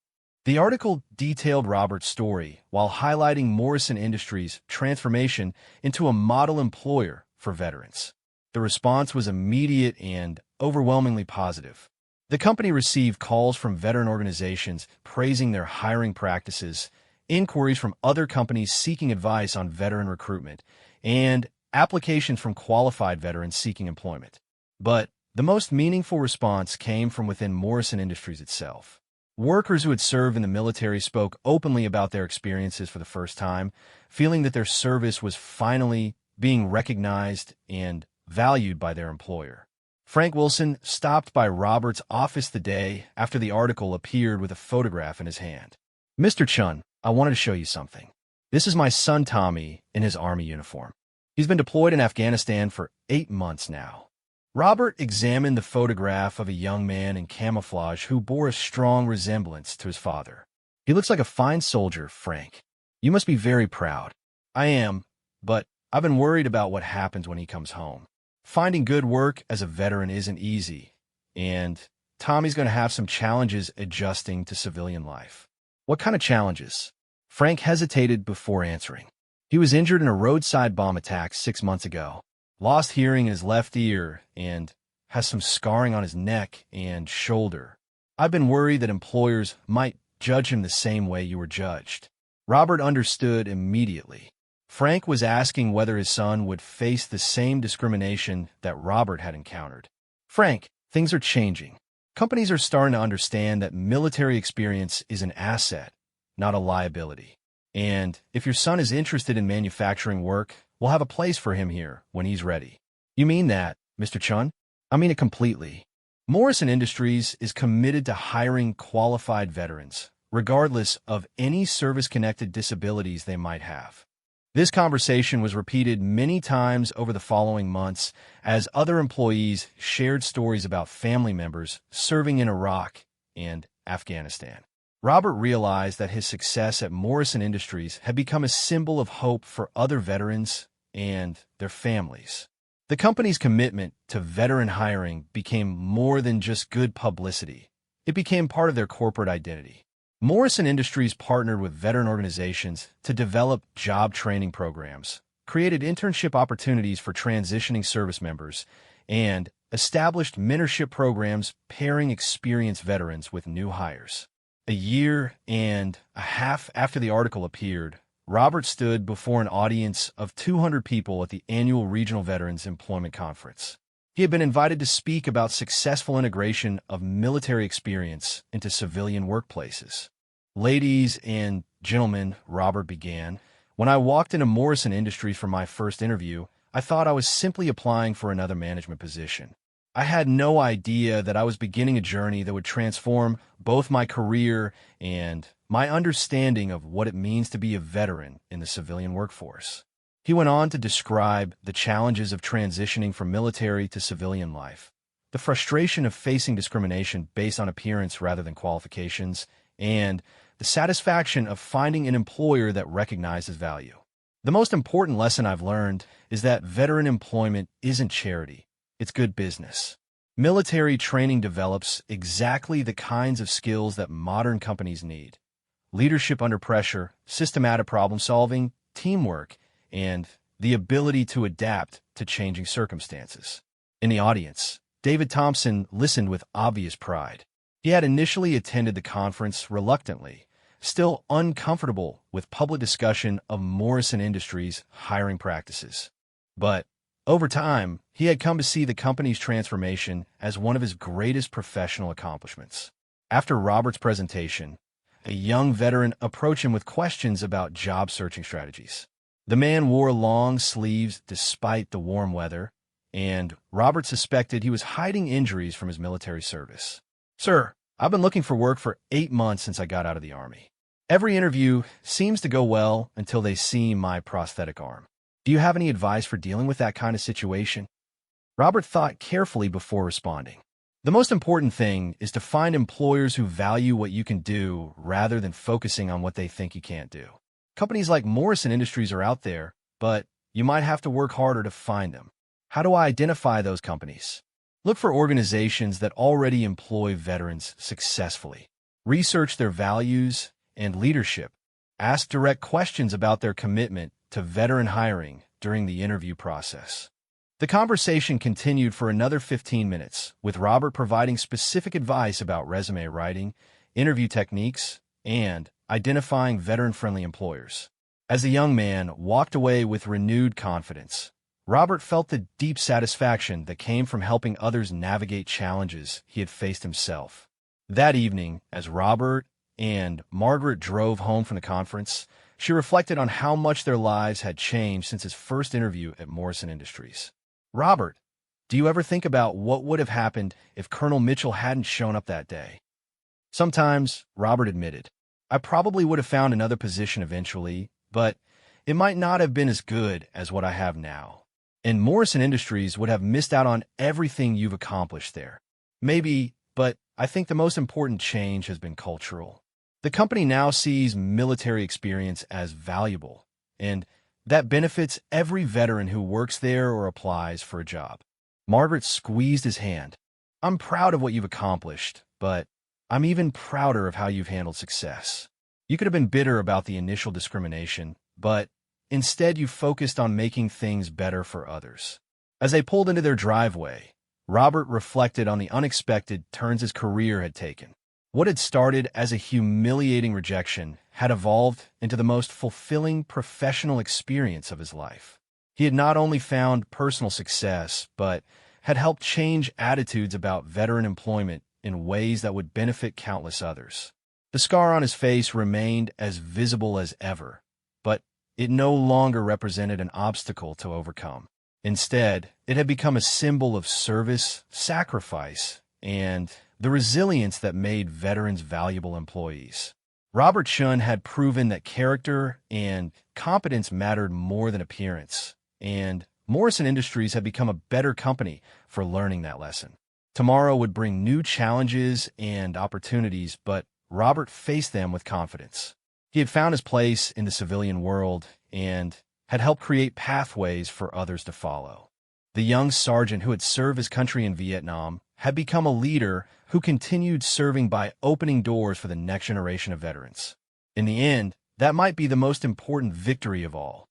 The article detailed Robert's story while highlighting Morrison Industries' transformation into a model employer for veterans. The response was immediate and overwhelmingly positive. The company received calls from veteran organizations praising their hiring practices, inquiries from other companies seeking advice on veteran recruitment, and applications from qualified veterans seeking employment. But the most meaningful response came from within Morrison Industries itself. Workers who had served in the military spoke openly about their experiences for the first time, feeling that their service was finally being recognized and valued by their employer. Frank Wilson stopped by Robert's office the day after the article appeared with a photograph in his hand. "Mr. Chun, I wanted to show you something. This is my son Tommy in his Army uniform. He's been deployed in Afghanistan for 8 months now." Robert examined the photograph of a young man in camouflage who bore a strong resemblance to his father. "He looks like a fine soldier, Frank. You must be very proud." "I am, but I've been worried about what happens when he comes home. Finding good work as a veteran isn't easy, and Tommy's going to have some challenges adjusting to civilian life." "What kind of challenges?" Frank hesitated before answering. "He was injured in a roadside bomb attack 6 months ago, lost hearing in his left ear, and has some scarring on his neck and shoulder. I've been worried that employers might judge him the same way you were judged." Robert understood immediately. Frank was asking whether his son would face the same discrimination that Robert had encountered. "Frank, things are changing. Companies are starting to understand that military experience is an asset, not a liability. And if your son is interested in manufacturing work, we'll have a place for him here when he's ready." "You mean that, Mr. Chun?" "I mean it completely. Morrison Industries is committed to hiring qualified veterans, regardless of any service-connected disabilities they might have." This conversation was repeated many times over the following months as other employees shared stories about family members serving in Iraq and Afghanistan. Robert realized that his success at Morrison Industries had become a symbol of hope for other veterans and their families. The company's commitment to veteran hiring became more than just good publicity. It became part of their corporate identity. Morrison Industries partnered with veteran organizations to develop job training programs, created internship opportunities for transitioning service members, and established mentorship programs pairing experienced veterans with new hires. A year and a half after the article appeared, Robert stood before an audience of 200 people at the annual Regional Veterans Employment Conference. He had been invited to speak about successful integration of military experience into civilian workplaces. "Ladies and gentlemen," Robert began, "when I walked into Morrison Industries for my first interview, I thought I was simply applying for another management position. I had no idea that I was beginning a journey that would transform both my career and my understanding of what it means to be a veteran in the civilian workforce." He went on to describe the challenges of transitioning from military to civilian life, the frustration of facing discrimination based on appearance rather than qualifications, and the satisfaction of finding an employer that recognizes value. "The most important lesson I've learned is that veteran employment isn't charity, it's good business. Military training develops exactly the kinds of skills that modern companies need: leadership under pressure, systematic problem solving, teamwork, and the ability to adapt to changing circumstances." In the audience, David Thompson listened with obvious pride. He had initially attended the conference reluctantly, still uncomfortable with public discussion of Morrison Industries' hiring practices. But over time, he had come to see the company's transformation as one of his greatest professional accomplishments. After Robert's presentation, a young veteran approached him with questions about job searching strategies. The man wore long sleeves despite the warm weather, and Robert suspected he was hiding injuries from his military service. "Sir, I've been looking for work for 8 months since I got out of the Army. Every interview seems to go well until they see my prosthetic arm. Do you have any advice for dealing with that kind of situation?" Robert thought carefully before responding. The most important thing is to find employers who value what you can do rather than focusing on what they think you can't do. Companies like Morrison Industries are out there, but you might have to work harder to find them. How do I identify those companies? Look for organizations that already employ veterans successfully. Research their values and leadership. Ask direct questions about their commitment to veteran hiring during the interview process. The conversation continued for another 15 minutes, with Robert providing specific advice about resume writing, interview techniques, and identifying veteran-friendly employers. As the young man walked away with renewed confidence, Robert felt the deep satisfaction that came from helping others navigate challenges he had faced himself. That evening, as Robert and Margaret drove home from the conference, she reflected on how much their lives had changed since his first interview at Morrison Industries. Robert, do you ever think about what would have happened if Colonel Mitchell hadn't shown up that day? Sometimes, Robert admitted, I probably would have found another position eventually, but it might not have been as good as what I have now. And Morrison Industries would have missed out on everything you've accomplished there. Maybe, but I think the most important change has been cultural. The company now sees military experience as valuable, and that benefits every veteran who works there or applies for a job. Margaret squeezed his hand. I'm proud of what you've accomplished, but I'm even prouder of how you've handled success. You could have been bitter about the initial discrimination, but instead you focused on making things better for others. As they pulled into their driveway, Robert reflected on the unexpected turns his career had taken. What had started as a humiliating rejection had evolved into the most fulfilling professional experience of his life. He had not only found personal success, but had helped change attitudes about veteran employment in ways that would benefit countless others. The scar on his face remained as visible as ever, but it no longer represented an obstacle to overcome. Instead, it had become a symbol of service, sacrifice, and the resilience that made veterans valuable employees. Robert Shun had proven that character and competence mattered more than appearance, and Morrison Industries had become a better company for learning that lesson. Tomorrow would bring new challenges and opportunities, but Robert faced them with confidence. He had found his place in the civilian world and had helped create pathways for others to follow. The young sergeant who had served his country in Vietnam had become a leader who continued serving by opening doors for the next generation of veterans. In the end, that might be the most important victory of all.